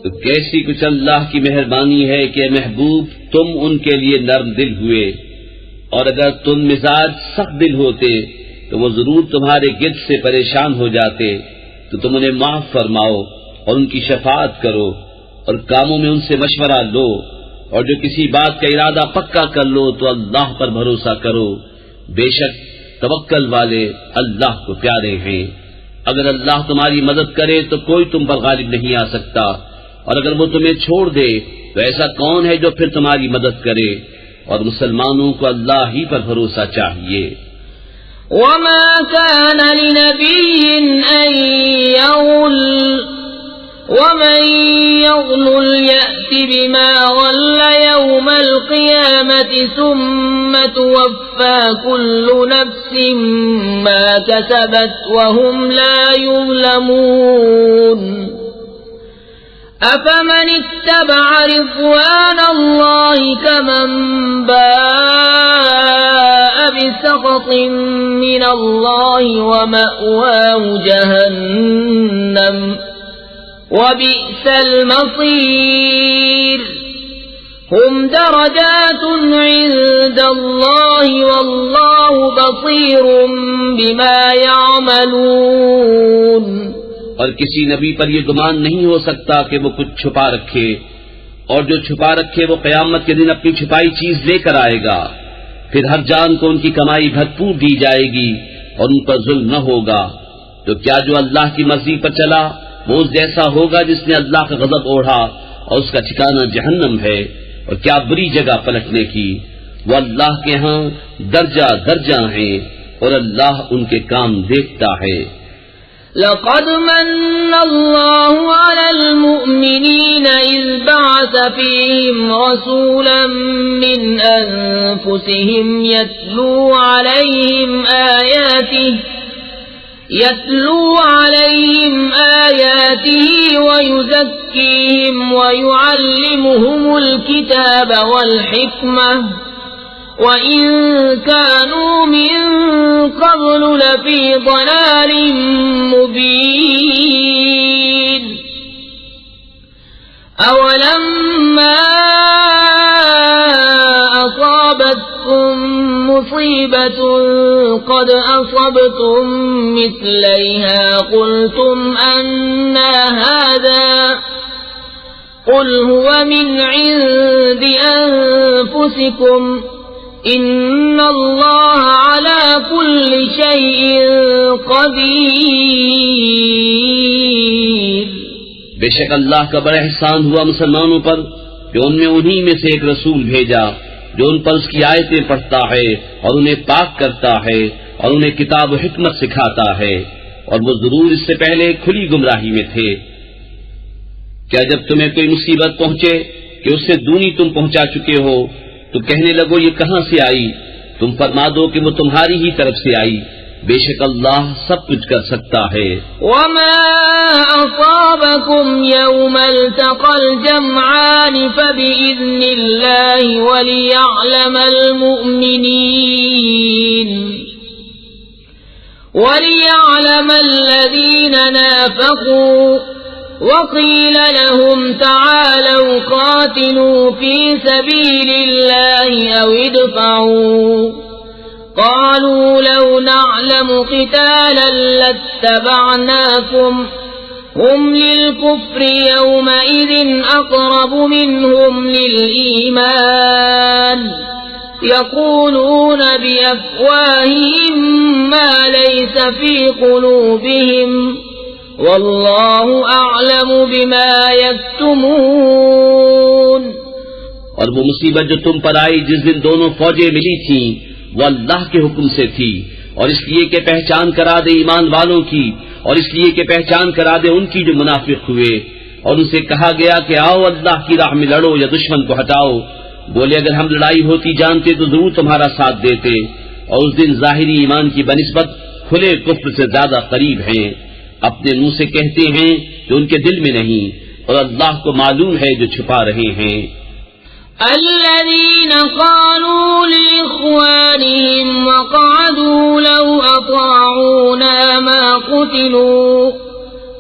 تو کیسی کچھ اللہ کی مہربانی ہے کہ محبوب تم ان کے لیے نرم دل ہوئے، اور اگر تم مزاج سخت دل ہوتے تو وہ ضرور تمہارے گرد سے پریشان ہو جاتے، تو تم انہیں معاف فرماؤ اور ان کی شفاعت کرو اور کاموں میں ان سے مشورہ لو، اور جو کسی بات کا ارادہ پکا کر لو تو اللہ پر بھروسہ کرو، بے شک توکل والے اللہ کو پیارے ہیں۔ اگر اللہ تمہاری مدد کرے تو کوئی تم پر غالب نہیں آ سکتا، اور اگر وہ تمہیں چھوڑ دے تو ایسا کون ہے جو پھر تمہاری مدد کرے؟ اور مسلمانوں کو اللہ ہی پر بھروسہ چاہیے۔ وما كان لنبي أن يغل ومن يغل يأت بما غل يوم القيامة ثم توفى كل نفس ما كسبت وهم لا يظلمون أفمن اتبع رضوان الله كمن باء بسخط من الله ومأواه جهنم وبئس المصير هم درجات عند الله والله بصير بما يعملون۔ اور کسی نبی پر یہ گمان نہیں ہو سکتا کہ وہ کچھ چھپا رکھے، اور جو چھپا رکھے وہ قیامت کے دن اپنی چھپائی چیز لے کر آئے گا، پھر ہر جان کو ان کی کمائی بھرپور دی جائے گی اور ان پر ظلم نہ ہوگا۔ تو کیا جو اللہ کی مرضی پر چلا وہ اس جیسا ہوگا جس نے اللہ کا غضب اوڑھا اور اس کا ٹھکانہ جہنم ہے، اور کیا بری جگہ پلٹنے کی۔ وہ اللہ کے ہاں درجہ درجہ ہیں اور اللہ ان کے کام دیکھتا ہے۔ لقد من الله على المؤمنين إذ بعث فيهم رسولا من أنفسهم يتلو عليهم آياته ويزكيهم ويعلمهم الكتاب والحكمة وَإِن كَانُوا مِن قَبْلُ لَفِي ضَلَالٍ مُبِينٍ أَوَلَمَّا أَصَابَتْكُم مُّصِيبَةٌ قَدْ أَصَبْتُم مِّثْلَيْهَا قُلْتُمْ أَنَّىٰ هَٰذَا قُلْ هُوَ مِنْ عِندِ أَنفُسِكُمْ إِنَّ اللَّهَ عَلَىٰ كُلِّ شَيْءٍ قَدِيرٌ۔ بے شک اللہ کا بڑا احسان ہوا مسلمانوں پر کہ ان میں انہی میں سے ایک رسول بھیجا جو ان پر اس کی آیتیں پڑھتا ہے اور انہیں پاک کرتا ہے اور انہیں کتاب و حکمت سکھاتا ہے، اور وہ ضرور اس سے پہلے کھلی گمراہی میں تھے۔ کیا جب تمہیں کوئی مصیبت پہنچے کہ اس سے دونی تم پہنچا چکے ہو تو کہنے لگو یہ کہاں سے آئی؟ تم فرما دو کہ وہ تمہاری ہی طرف سے آئی، بے شک اللہ سب کچھ کر سکتا ہے۔ وما أصابكم يوم التقى الجمعان فبإذن الله وليعلم الذين نافقوا وقيل لهم تعالوا قاتلوا في سبيل الله أو ادفعوا قالوا لو نعلم قتالا لاتبعناكم هم للكفر يومئذ أقرب منهم للإيمان يقولون بأفواههم ما ليس في قلوبهم واللہ اعلم بما یکتمون۔ اور وہ مصیبت جو تم پر آئی جس دن دونوں فوجیں ملی تھیں وہ اللہ کے حکم سے تھی، اور اس لیے کہ پہچان کرا دے ایمان والوں کی، اور اس لیے کہ پہچان کرا دے ان کی جو منافق ہوئے، اور ان سے کہا گیا کہ آؤ اللہ کی راہ میں لڑو یا دشمن کو ہٹاؤ۔ بولے اگر ہم لڑائی ہوتی جانتے تو ضرور تمہارا ساتھ دیتے، اور اس دن ظاہری ایمان کی بنسبت کھلے کفر سے زیادہ قریب ہیں۔ اپنے منہ سے کہتے ہیں جو ان کے دل میں نہیں، اور اللہ کو معلوم ہے جو چھپا رہے ہیں۔ الذين قالوا لإخوانهم وقعدوا لو أطاعونا ما قتلوا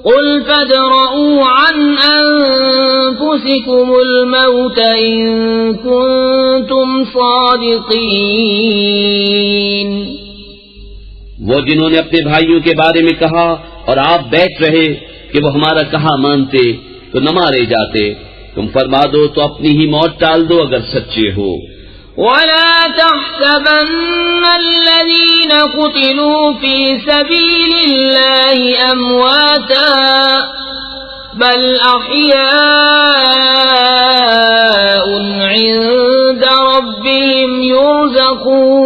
قل فادرءوا عن أنفسكم الموت إن كنتم صادقين۔ وہ جنہوں نے اپنے بھائیوں کے بارے میں کہا اور آپ بیٹھ رہے کہ وہ ہمارا کہا مانتے تو نہ مارے جاتے، تم فرما دو تو اپنی ہی موت ٹال دو اگر سچے ہو۔ ولا تحسبن الذين قتلوا في سبيل الله أمواتا بل أحياء عند ربهم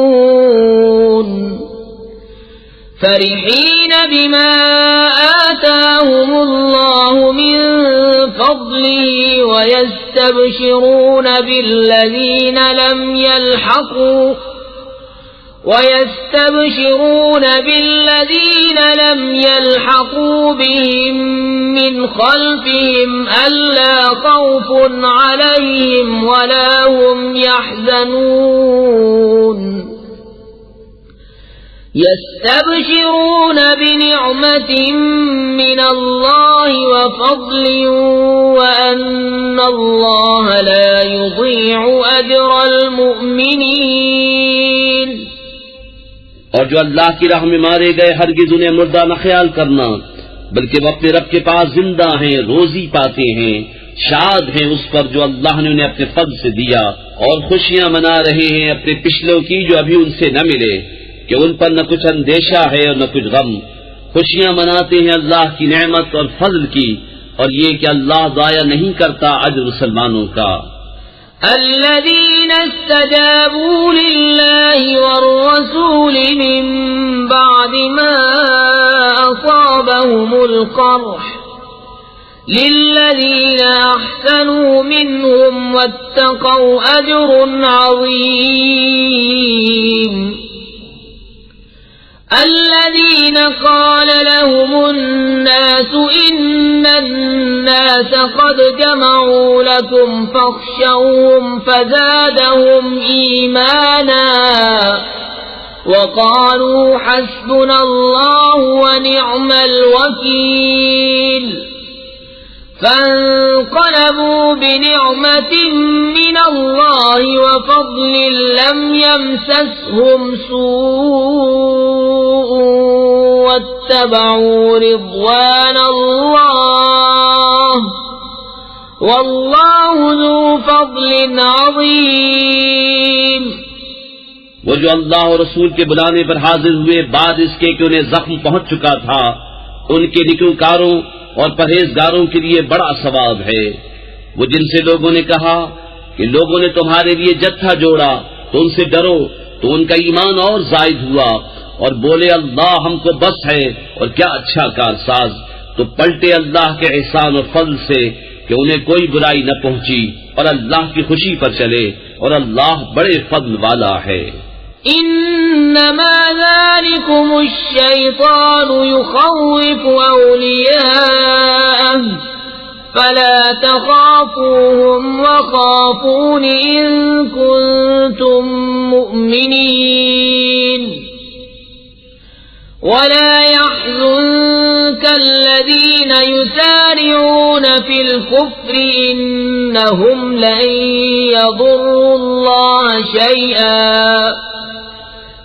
يرزقون فرحين بما آتاهم الله من فضله ويستبشرون بالذين لم يلحقوا بهم من خلفهم ألا خوف عليهم ولا هم يحزنون يستبشرون بنعمة من الله وفضل وأن الله لا يضيع أجر المؤمنين۔ اور جو اللہ کی راہ میں مارے گئے ہرگز انہیں مردہ نہ خیال کرنا، بلکہ وہ اپنے رب کے پاس زندہ ہیں، روزی پاتے ہیں، شاد ہیں اس پر جو اللہ نے انہیں اپنے فضل سے دیا، اور خوشیاں منا رہے ہیں اپنے پچھلوں کی جو ابھی ان سے نہ ملے، کہ ان پر نہ کچھ اندیشہ ہے اور نہ کچھ غم۔ خوشیاں مناتے ہیں اللہ کی نعمت اور فضل کی، اور یہ کہ اللہ ضائع نہیں کرتا اجر مسلمانوں کا۔ الذين استجابوا لله والرسول من بعد ما أصابهم القرح للذين أحسنوا منهم واتقوا أجر عظيم۔ الذين قال لهم الناس إن الناس قد جمعوا لكم فاخشوهم فزادهم إيمانا وقالوا حسبنا الله ونعم الوكيل، فانقلبوا بنعمة من الله وفضل لم يمسسهم سوء واتبعوا رضوان الله والله ذو فضل عظيم۔ وہ جو اللہ اور رسول کے بلانے پر حاضر ہوئے بعد اس کے کہ انہیں زخم پہنچ چکا تھا، ان کے نیکوکاروں اور پرہیزگاروں کے لیے بڑا ثواب ہے۔ وہ جن سے لوگوں نے کہا کہ لوگوں نے تمہارے لیے جتھا جوڑا تو ان سے ڈرو، تو ان کا ایمان اور زائد ہوا، اور بولے اللہ ہم کو بس ہے اور کیا اچھا کارساز، تو پلٹے اللہ کے احسان اور فضل سے کہ انہیں کوئی برائی نہ پہنچی، اور اللہ کی خوشی پر چلے، اور اللہ بڑے فضل والا ہے۔ إنما ذلكم الشيطان يخوف أولياءه فلا تخافوهم وخافون إن كنتم مؤمنين ولا يحزنك الذين يسارعون في الكفر إنهم لن يضروا الله شيئا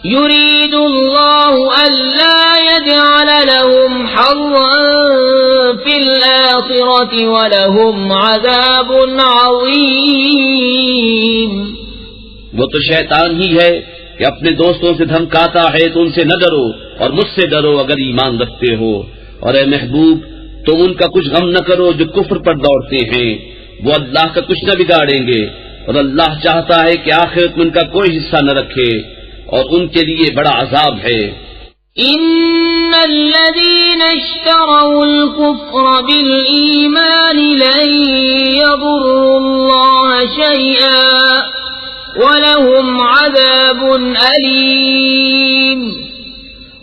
يريد الله ألا يجعل لهم حظا في الآخرة ولهم عذاب عظيم۔ وہ تو شیطان ہی ہے کہ اپنے دوستوں سے دھمکاتا ہے تو ان سے نہ ڈرو اور مجھ سے ڈرو اگر ایمان رکھتے ہو، اور اے محبوب تم ان کا کچھ غم نہ کرو جو کفر پر دوڑتے ہیں، وہ اللہ کا کچھ نہ بگاڑیں گے، اور اللہ چاہتا ہے کہ آخرت میں ان کا کوئی حصہ نہ رکھے، اور ان کے لیے بڑا عذاب ہے۔ ان الذين اشتروا الكفر بالإيمان لن يضروا الله شيئا ولهم عذاب أليم۔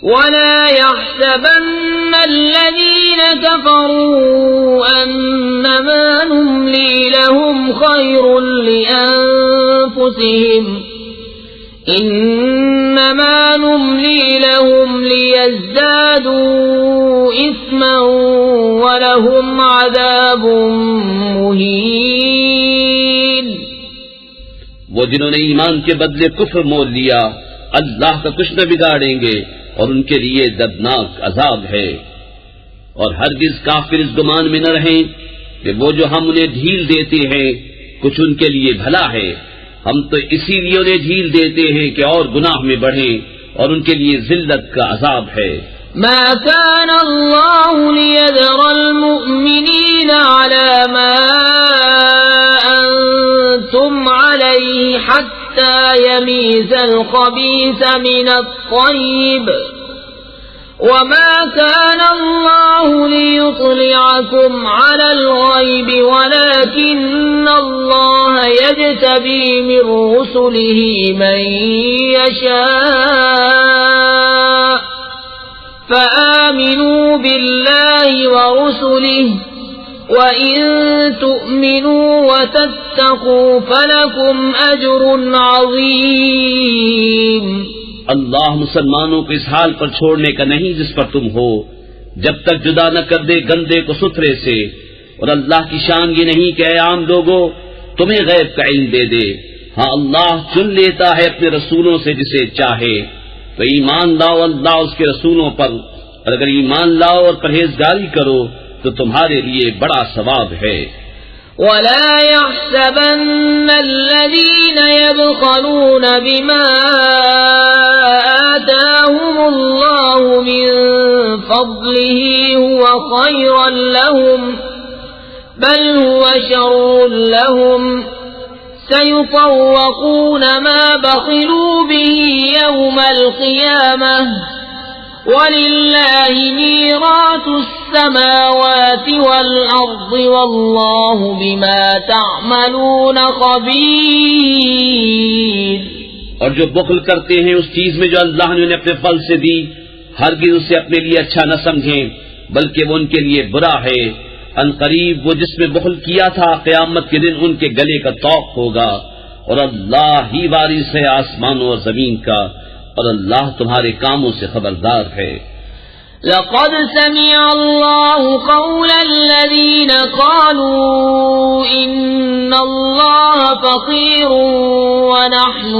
ولا يحسبن الذين كفروا أنما نملي لهم خير لأنفسهم إنما نملي لهم ليزدادوا إثما ولهم عذاب مهين۔ وہ جنہوں نے ایمان کے بدلے کفر مول لیا اللہ کا کچھ نہ بگاڑیں گے، اور ان کے لیے دردناک عذاب ہے۔ اور ہرگز کافر اس گمان میں نہ رہیں کہ وہ جو ہم انہیں ڈھیل دیتے ہیں کچھ ان کے لیے بھلا ہے، ہم تو اسی لیے انہیں ڈھیل دیتے ہیں کہ اور گناہ میں بڑھیں، اور ان کے لیے ذلت کا عذاب ہے۔ ما كان الله ليذر المؤمنين على ما أنتم عليه حتى يميز الخبيث من الطيب، وما كان الله ليطلعكم على الغيب ولكن الله يجتبي من رسله من يشاء، فآمنوا بالله ورسله وإن تؤمنوا وتتقوا فلكم أجر عظيم۔ اللہ مسلمانوں کو اس حال پر چھوڑنے کا نہیں جس پر تم ہو، جب تک جدا نہ کر دے گندے کو ستھرے سے، اور اللہ کی شان یہ نہیں کہ اے عام لوگوں تمہیں غیب کا علم دے دے، ہاں اللہ چن لیتا ہے اپنے رسولوں سے جسے چاہے۔ تو ایمان لاؤ اللہ اس کے رسولوں پر، اور اگر ایمان لاؤ اور پرہیزگاری کرو تو تمہارے لیے بڑا ثواب ہے۔ ولا يحسبن الذين يبخلون بما آتاهم الله من فضله هو خيرا لهم، بل هو شر لهم، سيطوقون ما بخلوا به يوم القيامة، وَلِلَّهِ مِيرَاثُ السَّمَاوَاتِ وَالْأَرْضِ وَاللَّهُ بِمَا تَعْمَلُونَ خَبِيرٌ۔ اور جو بخل کرتے ہیں اس چیز میں جو اللہ نے انہیں اپنے فضل سے دی، ہرگز اسے اپنے لیے اچھا نہ سمجھیں بلکہ وہ ان کے لیے برا ہے۔ ان قریب وہ جس میں بخل کیا تھا قیامت کے دن ان کے گلے کا طوق ہوگا، اور اللہ ہی وارث ہے آسمانوں اور زمین کا، اور اللہ تمہارے کاموں سے خبردار ہے۔ لقد سمع الله قول الذين قالوا إن الله فقير ونحن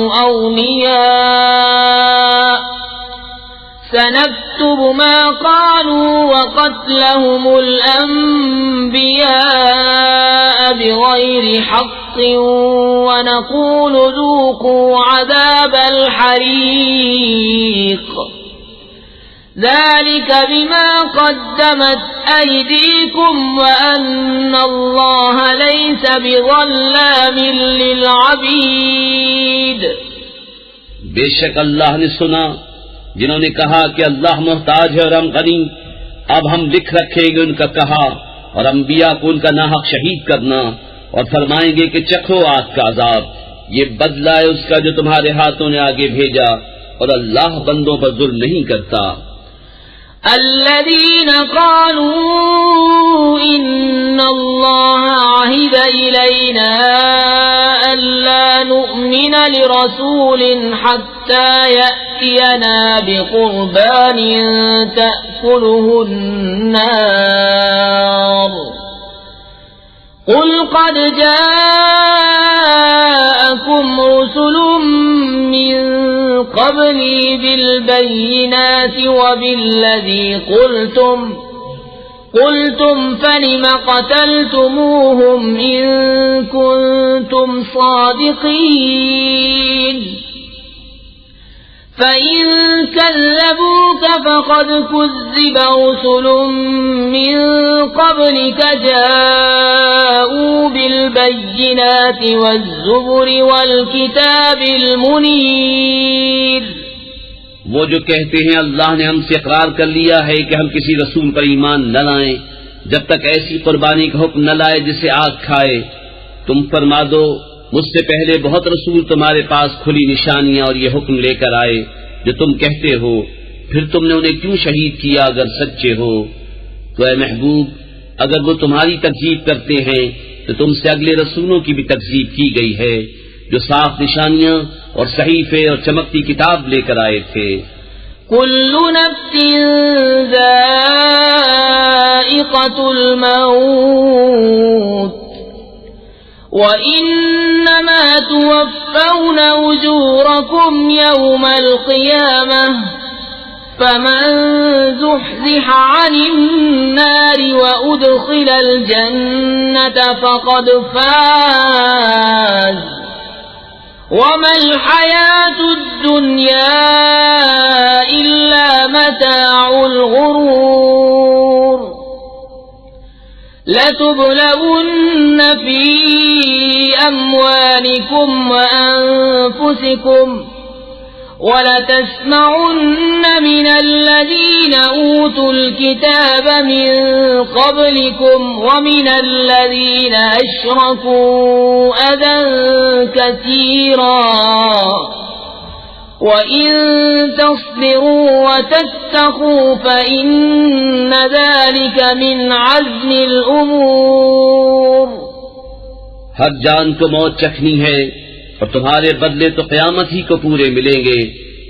أغنياء، سنكتب ما قالوا وقتلهم الأنبياء بغير حق ونقول ذوقوا عذاب الحريق، ذلك بما قدمت أيديكم وأن الله ليس بظلام للعبيد۔ بے شک اللہ نے سنا جنہوں نے کہا کہ اللہ محتاج ہے اور ہم غنی، اب ہم لکھ رکھیں گے ان کا کہا اور انبیاء کو ان کا ناحق شہید کرنا، اور فرمائیں گے کہ چکھو آگ کا عذاب، یہ بدلہ ہے اس کا جو تمہارے ہاتھوں نے آگے بھیجا، اور اللہ بندوں پر ظلم نہیں کرتا۔ الذين قالوا إن الله عهد إلينا ألا نؤمن لرسول حتى يأتينا بقربان تأكله النار، قل قد جاءكم رسل من قبلي بالبينات وبالذي قلتم فلم قتلتموهم إن كنتم صادقين، فإن كذبوك فقد كذب رسل من قبلك جاءوا بالبينات والزبر والكتاب المنير۔ وہ جو کہتے ہیں اللہ نے ہم سے اقرار کر لیا ہے کہ ہم کسی رسول پر ایمان نہ لائیں جب تک ایسی قربانی کا حکم نہ لائے جسے آگ کھائے، تم فرما دو مجھ سے پہلے بہت رسول تمہارے پاس کھلی نشانیاں اور یہ حکم لے کر آئے جو تم کہتے ہو، پھر تم نے انہیں کیوں شہید کیا اگر سچے ہو؟ تو اے محبوب اگر وہ تمہاری تکذیب کرتے ہیں تو تم سے اگلے رسولوں کی بھی تکذیب کی گئی ہے جو صاف نشانیاں اور صحیفے اور چمکتی کتاب لے کر آئے تھے۔ كل نفس ذائقة الموت وإنما توفون أجوركم يوم القيامة فمن زحزح عن النار وأدخل الجنة فقد فاز وما الحياة الدنيا إلا متاع الغرور لتبلون في أموالكم وأنفسكم ولتسمعن من الذين أوتوا الكتاب من قبلكم ومن الذين أشركوا أذى كثيرا وإن تصبروا وتتقوا فإن ذلك من عزم الأمور. ہر جان کو موت چکھنی ہے اور تمہارے بدلے تو قیامت ہی کو پورے ملیں گے.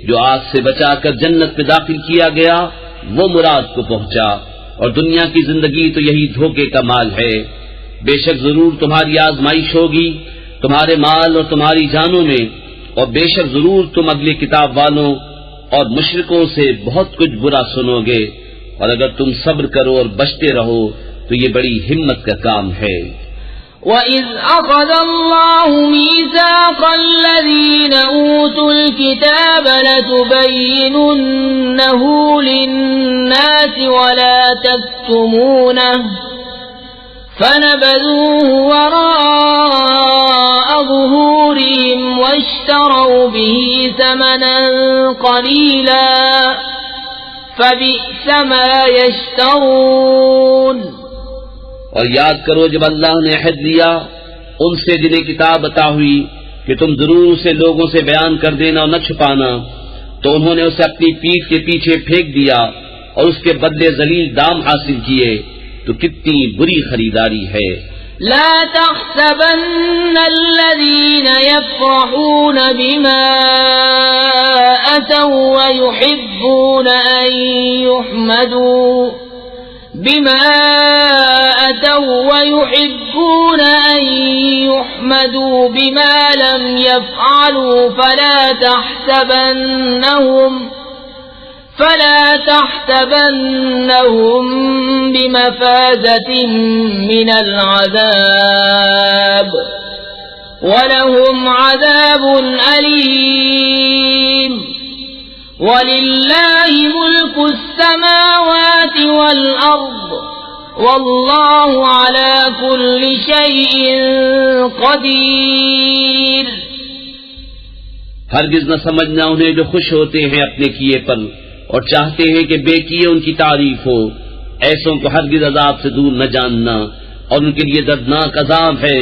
جو آگ سے بچا کر جنت میں داخل کیا گیا وہ مراد کو پہنچا، اور دنیا کی زندگی تو یہی دھوکے کا مال ہے. بے شک ضرور تمہاری آزمائش ہوگی تمہارے مال اور تمہاری جانوں میں، اور بے شک ضرور تم اگلی کتاب والوں اور مشرکوں سے بہت کچھ برا سنو گے، اور اگر تم صبر کرو اور بچتے رہو تو یہ بڑی ہمت کا کام ہے. وَإِذْ أَخَذَ اللَّهُ مِيثَاقَ الَّذِينَ أُوتُوا الْكِتَابَ لَتُبَيِّنُنَّهُ لِلنَّاسِ وَلَا تَكْتُمُونَهُ فَنَبَذُوهُ وَرَاءَ ظُهُورِهِمْ وَاشْتَرَوْا بِهِ ثَمَنًا قَلِيلًا فَبِئْسَ مَا يَشْتَرُونَ. اور یاد کرو جب اللہ نے عہد لیا ان سے جنہیں کتاب عطا ہوئی کہ تم ضرور اسے لوگوں سے بیان کر دینا اور نہ چھپانا، تو انہوں نے اسے اپنی پیٹھ کے پیچھے پھینک دیا اور اس کے بدلے ذلیل دام حاصل کیے. تو کتنی بری خریداری ہے. لا تحسبن الذين يفرحون بما أتوا ويحبون أن يحمدوا بما لم يفعلوا فلا تحسبنهم بمفازة من العذاب ولهم عذاب أليم. ولله ملك السماوات والأرض والله على كل شيء قدير. ہرگز نہ سمجھنا انہیں جو خوش ہوتے ہیں اپنے کیے پر اور چاہتے ہیں کہ بے کیے ان کی تعریف ہو، ایسوں کو ہرگز عذاب سے دور نہ جاننا، اور ان کے لیے دردناک عذاب ہے.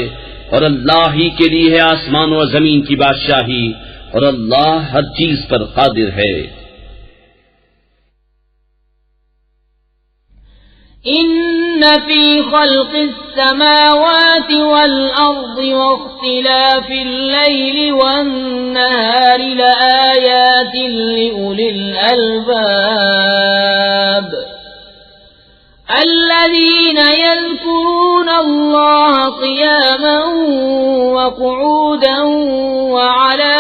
اور اللہ ہی کے لیے ہے آسمان و زمین کی بادشاہی، اور اللہ ہر چیز پر قادر ہے. إن في خلق السماوات والأرض واختلاف الليل والنهار لآيات لأولي الألباب الذين يذكرون الله قياما وقعودا وعلى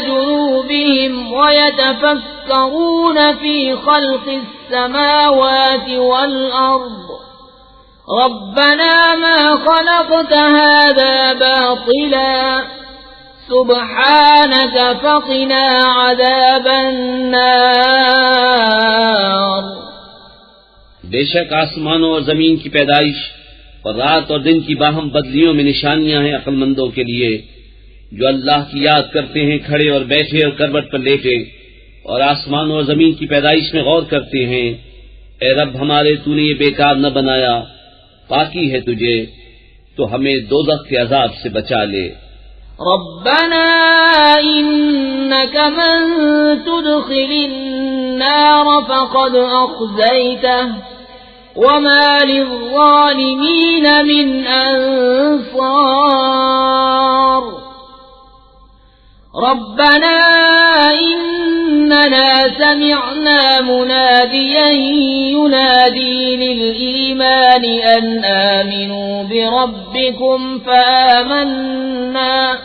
جنوبهم ويتفكرون في خلق السماوات والأرض ربنا ما خلقت هذا باطلا سبحانك فقنا عذاب النار. بے شک آسمانوں اور زمین کی پیدائش اور رات اور دن کی باہم بدلیوں میں نشانیاں ہیں عقل مندوں کے لیے، جو اللہ کی یاد کرتے ہیں کھڑے اور بیٹھے اور کروٹ پر لیٹے، اور آسمانوں اور زمین کی پیدائش میں غور کرتے ہیں. اے رب ہمارے تو نے یہ بیکار نہ بنایا، پاکی ہے تجھے، تو ہمیں دوزخ کے عذاب سے بچا لے. ربنا إنك من تدخل النار فقد أخزيته وما للظالمين من أنصار. ربنا إننا سمعنا مناديا ينادي للإيمان أن آمنوا بربكم فآمنا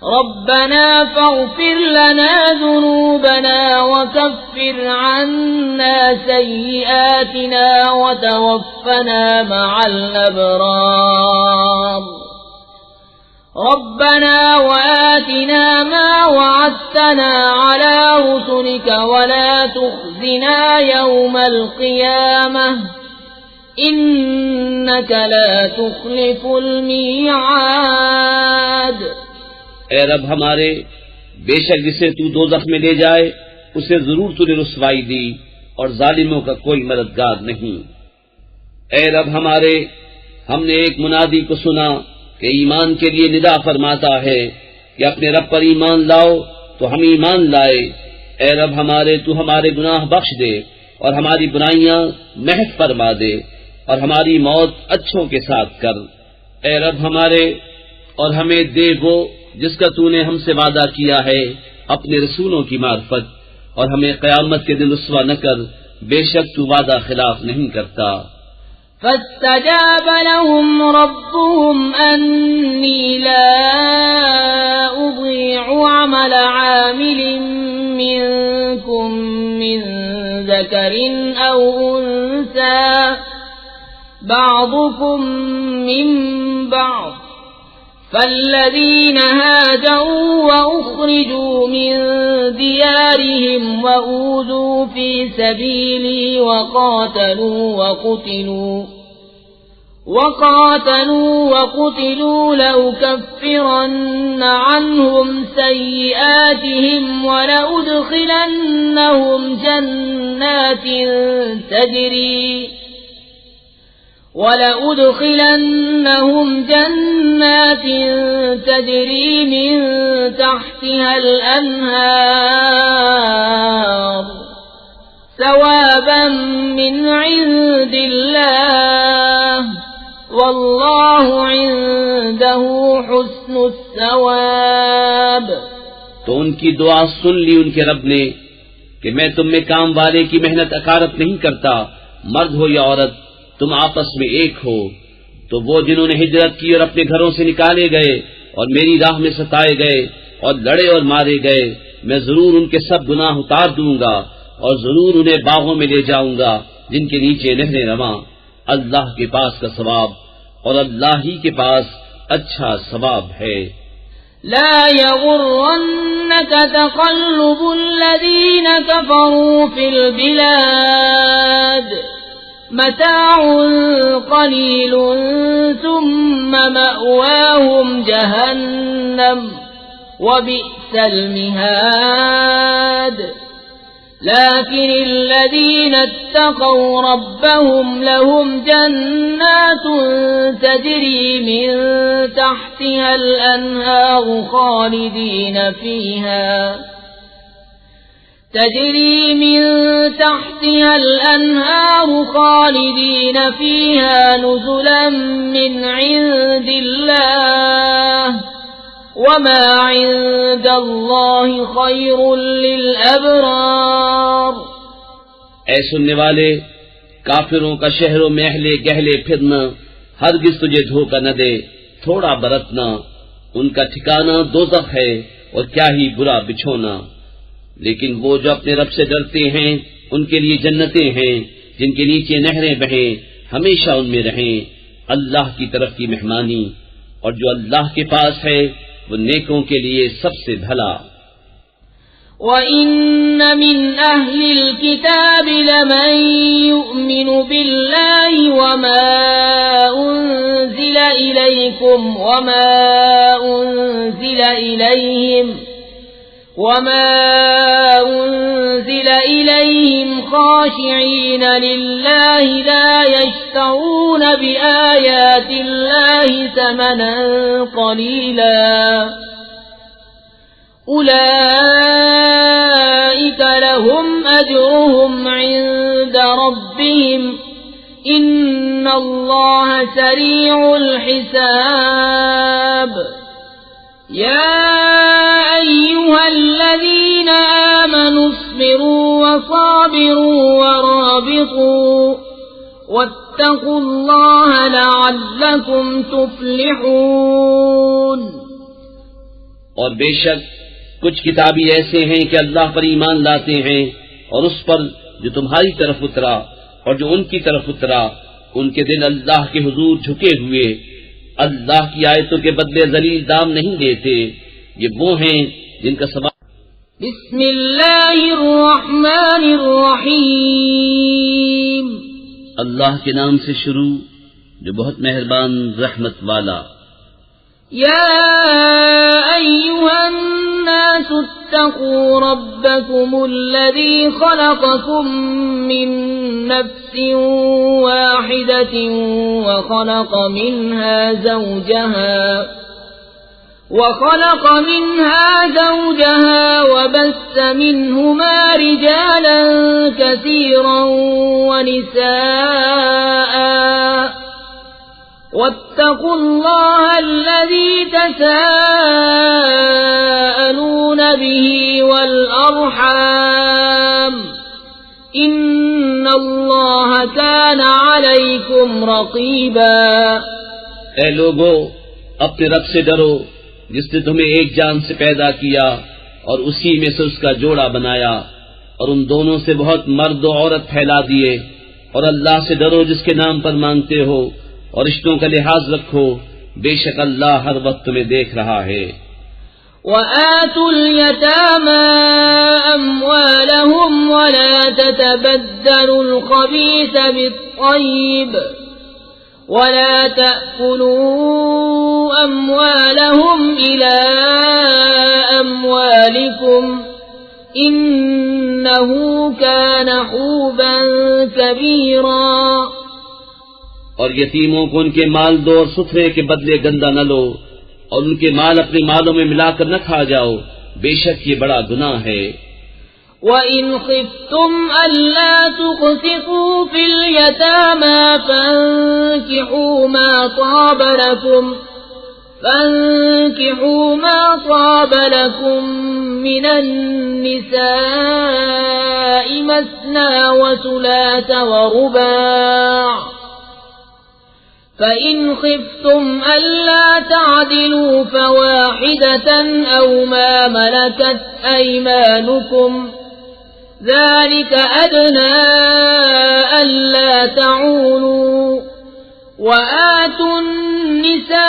ربنا فاغفر لنا ذنوبنا وكفر عنا سيئاتنا وتوفنا مع الأبرار ربنا وآتنا ما وعدتنا على رسلك ولا تخزنا يوم القيامة إنك لا تخلف الميعاد۔ اے رب ہمارے، بے شک جسے تو دوزخ میں لے جائے اسے ضرور تو نے رسوائی دی اور ظالموں کا کوئی مددگار نہیں۔ اے رب ہمارے، ہم نے ایک منادی کو سنا کہ ایمان کے لیے ندا فرماتا ہے کہ اپنے رب پر ایمان لاؤ، تو ہم ایمان لائے۔ اے رب ہمارے، تو ہمارے گناہ بخش دے اور ہماری برائیاں محو فرما دے اور ہماری موت اچھوں کے ساتھ کر۔ اے رب ہمارے، اور ہمیں دے وہ جس کا تو نے ہم سے وعدہ کیا ہے اپنے رسولوں کی معرفت، اور ہمیں قیامت کے دن رسوا نہ کر، بے شک تو وعدہ خلاف نہیں کرتا۔ فاستجاب لهم ربهم أني لا أضيع عمل عامل منكم من ذكر أو أنثى بعضكم من بعض فالذين هاجروا وأخرجوا من ديارهم وأوذوا في سبيلي وقاتلوا لأكفرن عنهم سيئاتهم ولأدخلنهم جنات تجري من تحتها الأنهار ثوابا من عند الله والله عنده حسن الثواب۔ تو ان کی دعا سن لی ان کے رب نے کہ میں تم میں کام والے کی محنت اکارت نہیں کرتا، مرد ہو یا عورت تم آپس میں ایک ہو۔ تو وہ جنہوں نے ہجرت کی اور اپنے گھروں سے نکالے گئے اور میری راہ میں ستائے گئے اور لڑے اور مارے گئے، میں ضرور ان کے سب گناہ اتار دوں گا اور ضرور انہیں باغوں میں لے جاؤں گا جن کے نیچے نہریں رواں۔ اللہ کے پاس کا ثواب اور اللہ ہی کے پاس اچھا ثواب ہے۔ لا يغرنك تقلب الذين كفروا في البلاد متاع قليل ثم مأواهم جهنم وبئس المهاد۔ لكن الذين اتقوا ربهم لهم جنات تجري من تحتها الأنهار خالدين فيها نزلا من عند الله وما عند الله خير للأبرار۔ اے سننے والے، کافروں کا شہروں میں اہل گہلے پھرنا ہرگز تجھے دھوکہ نہ دے، تھوڑا برتنا، ان کا ٹھکانہ دوزخ ہے اور کیا ہی برا بچھونا۔ لیکن وہ جو اپنے رب سے ڈرتے ہیں ان کے لیے جنتیں ہیں جن کے نیچے نہریں بہیں، ہمیشہ ان میں رہیں، اللہ کی طرف کی مہمانی، اور جو اللہ کے پاس ہے وہ نیکوں کے لیے سب سے بھلا۔ وَإِنَّ مِنْ أَهْلِ الْكِتَابِ لَمَنْ يُؤْمِنُ بِاللَّهِ وَمَا أُنْزِلَ إِلَيْكُمْ وَمَا أُنْزِلَ إِلَيْهِمْ خَاشِعِينَ لِلَّهِ لَا يَشْتَرُونَ بِآيَاتِ اللَّهِ ثَمَنًا قَلِيلًا أُولَئِكَ لَهُمْ أَجْرُهُمْ عِندَ رَبِّهِمْ إِنَّ اللَّهَ سَرِيعُ الْحِسَابِ۔ يَا أَيُّهَا الَّذِينَ آمَنُوا اصْبِرُوا وَصَابِرُوا وَرَابِطُوا وَاتَّقُوا اللَّهَ لَعَلَّكُمْ تُفْلِحُونَ۔ اور بے شک کچھ کتابی ایسے ہیں کہ اللہ پر ایمان لاتے ہیں اور اس پر جو تمہاری طرف اترا اور جو ان کی طرف اترا، ان کے دل اللہ کے حضور جھکے ہوئے، اللہ کی آیتوں کے بدلے ذلیل دام نہیں دیتے۔ یہ وہ ہیں جن کا سبب۔ بسم اللہ الرحمن الرحیم، اللہ کے نام سے شروع جو بہت مہربان رحمت والا۔ یا ایھا الناس اتقوا ربکم الذی خلقکم من نفس واحدة وخلق منها زوجها وبث منهما رجالا كثيرا ونساء، واتقوا الله الذي تساءلون به والأرحام ان اللہ کان علیکم رقیبا۔ اے لوگو، اپنے رب سے ڈرو جس نے تمہیں ایک جان سے پیدا کیا اور اسی میں سے اس کا جوڑا بنایا اور ان دونوں سے بہت مرد و عورت پھیلا دیے، اور اللہ سے ڈرو جس کے نام پر مانگتے ہو اور رشتوں کا لحاظ رکھو، بے شک اللہ ہر وقت تمہیں دیکھ رہا ہے۔ وآتوا اليتامى أموالهم ولا تتبدلوا الخبيث بالطيب ولا تأكلوا أموالهم إلى أموالكم إنه كان حوبا كبيرا۔ اور یتیموں کو ان کے مال دو اور ستھرے کے بدلے گندہ نہ لو، اور ان کے مال اپنے مالوں میں ملا کر نہ کھا جاؤ، بے شک یہ بڑا گناہ ہے۔ وَإِنْ خِفْتُمْ أَلَّا تُقْسِطُوا فِي الْيَتَامَى فَانكِحُوا مَا طَابَ لَكُم مِّنَ النِّسَاءِ مَثْنَىٰ وَثُلَاثَ وَرُبَاعَ، فَإِنْ خِفْتُمْ أَلَّا تَعْدِلُوا فَوَاحِدَةً أَوْ مَا مَلَكَتْ أَيْمَانُكُمْ ذَلِكَ أَدْنَىٰ أَلَّا تَعُولُوا۔ وَآتُوا النِّسَاءَ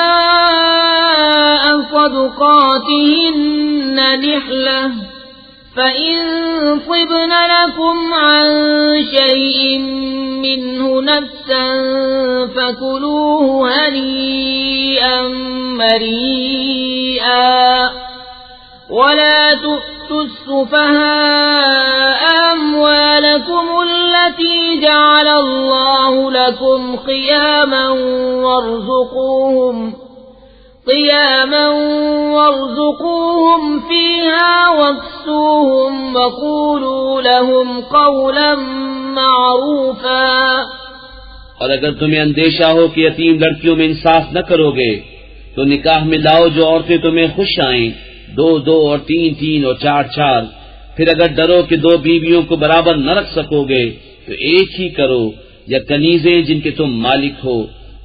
صَدُقَاتِهِنَّ نِحْلَةً فَإِن طِبْنَ لَكُمْ عَن شَيْءٍ مِّنْهُ نَفْسًا فَكُلُوهُ هَنِيئًا مَّرِيئًا، وَلَا تُؤْتُوا السُّفَهَاءَ أَمْوَالَكُمُ الَّتِي جَعَلَ اللَّهُ لَكُمْ قِيَامًا وارزقوهم فيها واكسوهم وقولوا لهم قولا معروفا۔ اور اگر تمہیں اندیشہ ہو کہ یتیم لڑکیوں میں انصاف نہ کرو گے تو نکاح میں لاؤ جو عورتیں تمہیں خوش آئیں، 2 2 اور 3 3 اور 4 4۔ پھر اگر ڈرو کہ 2 بیویوں کو برابر نہ رکھ سکو گے تو ایک ہی کرو، یا کنیزیں جن کے تم مالک ہو،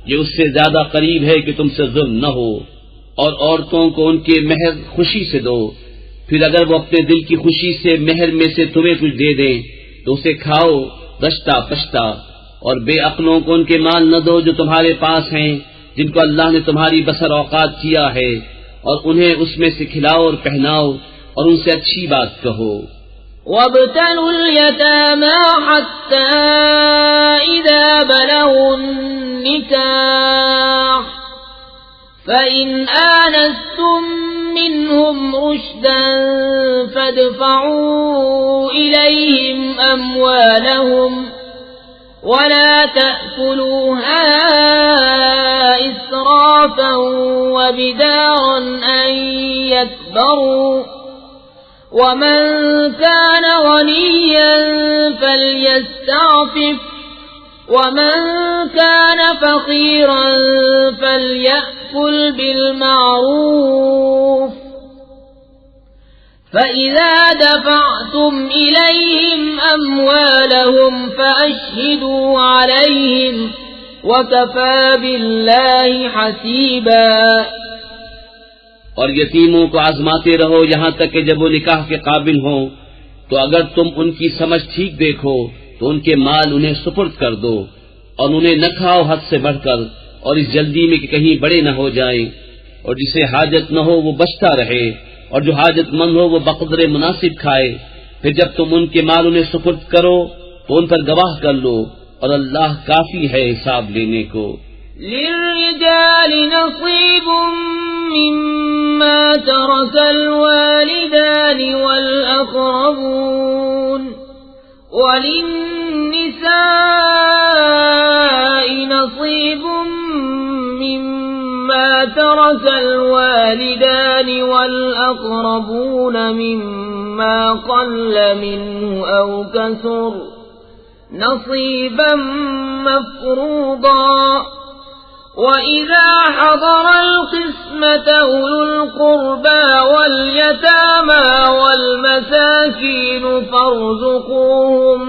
یہ اس سے زیادہ قریب ہے کہ تم سے ظلم نہ ہو۔ اور عورتوں کو ان کے مہر خوشی سے دو، پھر اگر وہ اپنے دل کی خوشی سے مہر میں سے تمہیں کچھ دے دیں تو اسے کھاؤ رشتہ پشتہ، اور بے عقلوں کو ان کے مال نہ دو جو تمہارے پاس ہیں، جن کو اللہ نے تمہاری بسر اوقات کیا ہے، اور انہیں اس میں سے کھلاؤ اور پہناؤ اور ان سے اچھی بات کہو۔ وَابْتَلُوا الْيَتَامَى حَتَّى إِذَا بَلَغُوا النِّكَاحَ فَإِنْ آنَسْتُمْ مِنْهُمْ رُشْدًا فَادْفَعُوا إِلَيْهِمْ أَمْوَالَهُمْ وَلَا تَأْكُلُوهَا إِسْرَافًا وَبِدَارًا أَنْ يَكْبَرُوا، وَمَنْ كَانَ غَنِيًّا فَلْيَسْتَعْفِفْ وَمَنْ كَانَ فَقِيرًا فَلْيَأْكُلْ بِالْمَعْرُوفِ، فَإِذَا دَفَعْتُمْ إِلَيْهِمْ أَمْوَالَهُمْ فَأَشْهِدُوا عَلَيْهِمْ وَكَفَى بِاللَّهِ حَسِيبًا۔ اور یتیموں کو آزماتے رہو یہاں تک کہ جب وہ نکاح کے قابل ہوں، تو اگر تم ان کی سمجھ ٹھیک دیکھو تو ان کے مال انہیں سپرد کر دو، اور انہیں نہ کھاؤ حد سے بڑھ کر، اور اس جلدی میں کہ کہیں بڑے نہ ہو جائیں، اور جسے حاجت نہ ہو وہ بچتا رہے، اور جو حاجت مند ہو وہ بقدر مناسب کھائے۔ پھر جب تم ان کے مال انہیں سپرد کرو تو ان پر گواہ کر لو، اور اللہ کافی ہے حساب لینے کو۔ للرجال نصيب مما ترك الوالدان والأقربون وللنساء نصيب مما ترك الوالدان والأقربون مما قل منه أو كثر نصيبا مفروضا وَإِذَا حَضَرَ الْقِسْمَةَ أُولُو الْقُرْبَى وَالْيَتَامَى وَالْمَسَاكِينُ فَارْزُقُوهُم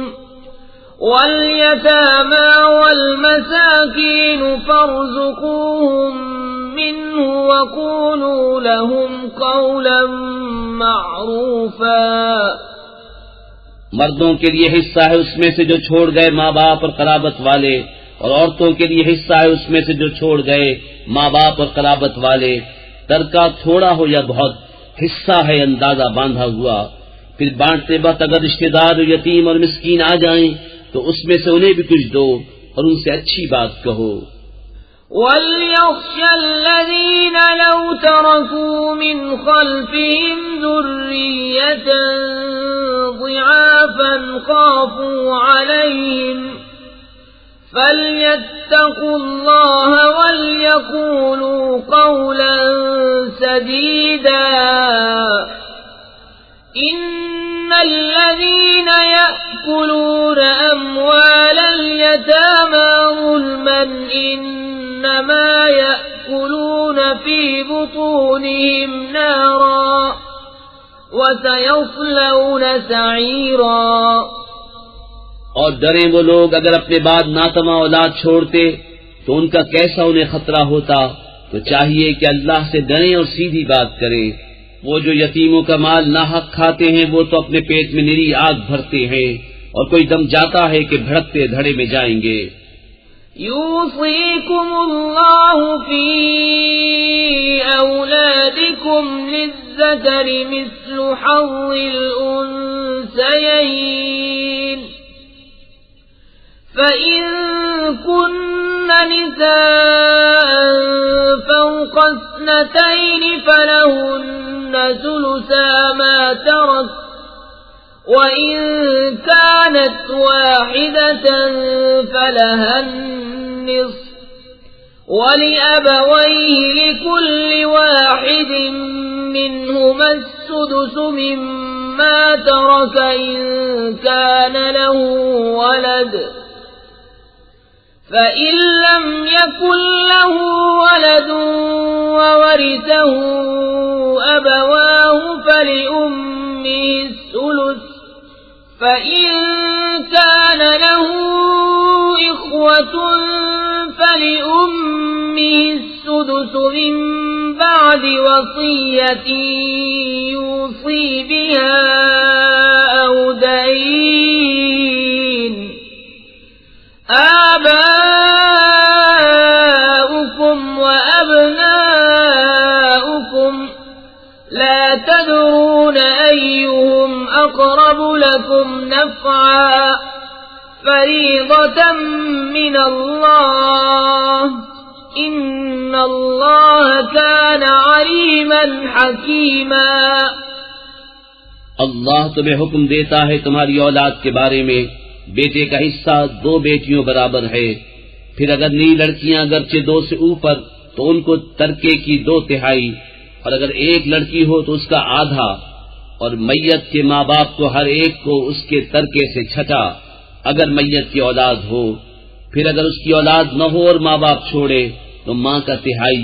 مِّنْهُ وَقُولُوا لَهُمْ قَوْلًا مَّعْرُوفًا۔ مردوں کے لیے حصہ ہے اس میں سے جو چھوڑ گئے ماں باپ اور قرابت والے، اور عورتوں کے لیے حصہ ہے اس میں سے جو چھوڑ گئے ماں باپ اور قرابت والے، ترکہ تھوڑا ہو یا بہت، حصہ ہے اندازہ باندھا ہوا۔ پھر بانٹتے وقت اگر رشتہ دار یتیم اور مسکین آ جائیں تو اس میں سے انہیں بھی کچھ دو اور ان سے اچھی بات کہو۔ وَلْيَخْشَ الَّذِينَ لَوْ تَرَكُوا مِنْ خَلْفِهِمْ ذُرِّيَّةً ضِعَافًا خَافُوا عَلَيْهِمْ فَلْيَتَّقُوا اللَّهَ وَلْيَقُولُوا قَوْلًا سَدِيدًا۔ إِنَّ الَّذِينَ يَأْكُلُونَ أَمْوَالَ الْيَتَامَى ظُلْمًا إِنَّمَا يَأْكُلُونَ فِي بُطُونِهِمْ نَارًا وَسَيَصْلَوْنَ سَعِيرًا۔ اور ڈریں وہ لوگ اگر اپنے بعد ناتواں اولاد چھوڑتے تو ان کا کیسا انہیں خطرہ ہوتا، تو چاہیے کہ اللہ سے ڈریں اور سیدھی بات کریں۔ وہ جو یتیموں کا مال ناحق کھاتے ہیں وہ تو اپنے پیٹ میں نری آگ بھرتے ہیں، اور کوئی دم جاتا ہے کہ بھڑکتے دھڑے میں جائیں گے۔ يوصيكم الله في أولادكم للذكر مثل حظ الأنثيين، فإن كن نساء فوق اثنتين فلهن ثلثا ما ترك، وإن كانت واحدة فلها النصف، ولأبويه لكل واحد منهما السدس مما ترك إن كان له ولد، فإن لم يكن له ولد وورثه أبواه فلأمه الثلث، فإن كان له إخوة فلأمه السدس من بعد وصية يوصي بها أو دين۔ آباؤكم وأبناؤكم لا تدرون أيهم أقرب لكم نفعا فريضة من الله إن الله كان عليما حكيما۔ اللہ تمہیں حکم دیتا ہے تمہاری اولاد کے بارے میں، بیٹے کا حصہ 2 بیٹیوں برابر ہے، پھر اگر نئی لڑکیاں اگرچہ 2 سے اوپر تو ان کو ترکے کی 2/3، اور اگر ایک لڑکی ہو تو اس کا آدھا، اور میت کے ماں باپ کو ہر ایک کو اس کے ترکے سے 6 اگر میت کی اولاد ہو۔ پھر اگر اس کی اولاد نہ ہو اور ماں باپ چھوڑے تو ماں کا 1/3،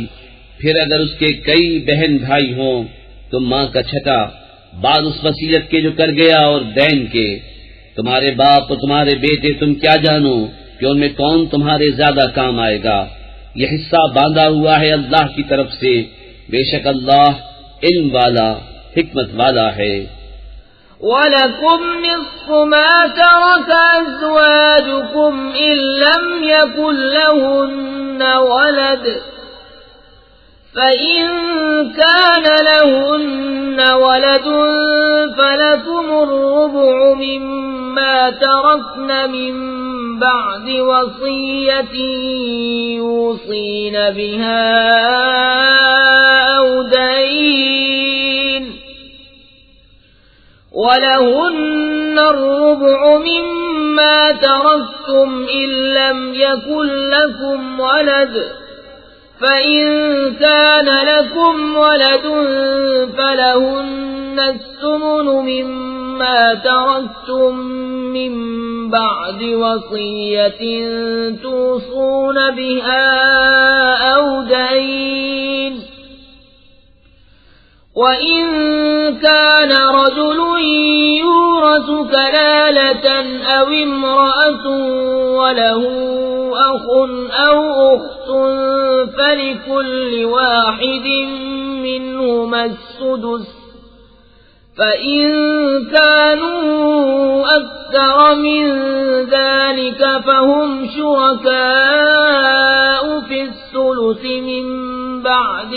پھر اگر اس کے کئی بہن بھائی ہوں تو ماں کا 6، بعد اس وصیت کے جو کر گیا اور دین کے۔ تمہارے باپ اور تمہارے بیٹے تم کیا جانو کہ ان میں کون تمہارے زیادہ کام آئے گا۔ یہ حصہ باندھا ہوا ہے اللہ کی طرف سے، بے شک اللہ علم والا حکمت والا ہے۔ وَلَكُمْ نِصْفُ مَا تَرَكَ أَزْوَاجُكُمْ إِن لَّمْ يَكُن لَّهُنَّ وَلَدٌ فَإِن كَانَ لَهُنَّ وَلَدٌ فَلَكُمُ الرُّبُعُ مِمَّا تَرَكْنَ مِن بَعْدِ وَصِيَّةٍ يُوصِينَ بِهَا أَوْ دَيْنٍ وَلَهُنَّ الرُّبُعُ مِمَّا تَرَكْتُمْ إِن لَّمْ يَكُن لَّكُمْ وَلَدٌ فَإِن كَانَ لَكُمْ وَلَدٌ فَلَهُنَّ الثُّمُنُ مِمَّا تَرَكْتُم مِّن بَعْدِ وَصِيَّةٍ تُوصُونَ بِهَا أَوْ دَيْنٍ وَإِن كَانَ رَجُلٌ يُورَثُ كَلَالَةً أَوْ امْرَأَةٌ وَلَهُ أَخٌ أَوْ أُخْتٌ فَلِكُلِّ وَاحِدٍ مِّنْهُمَا السُّدُسُ فَإِن كَانُوا أَكْثَرَ مِن ذَلِكَ فَهُمْ شُرَكَاءُ فِي الثُّلُثِ مِن بَعْدِ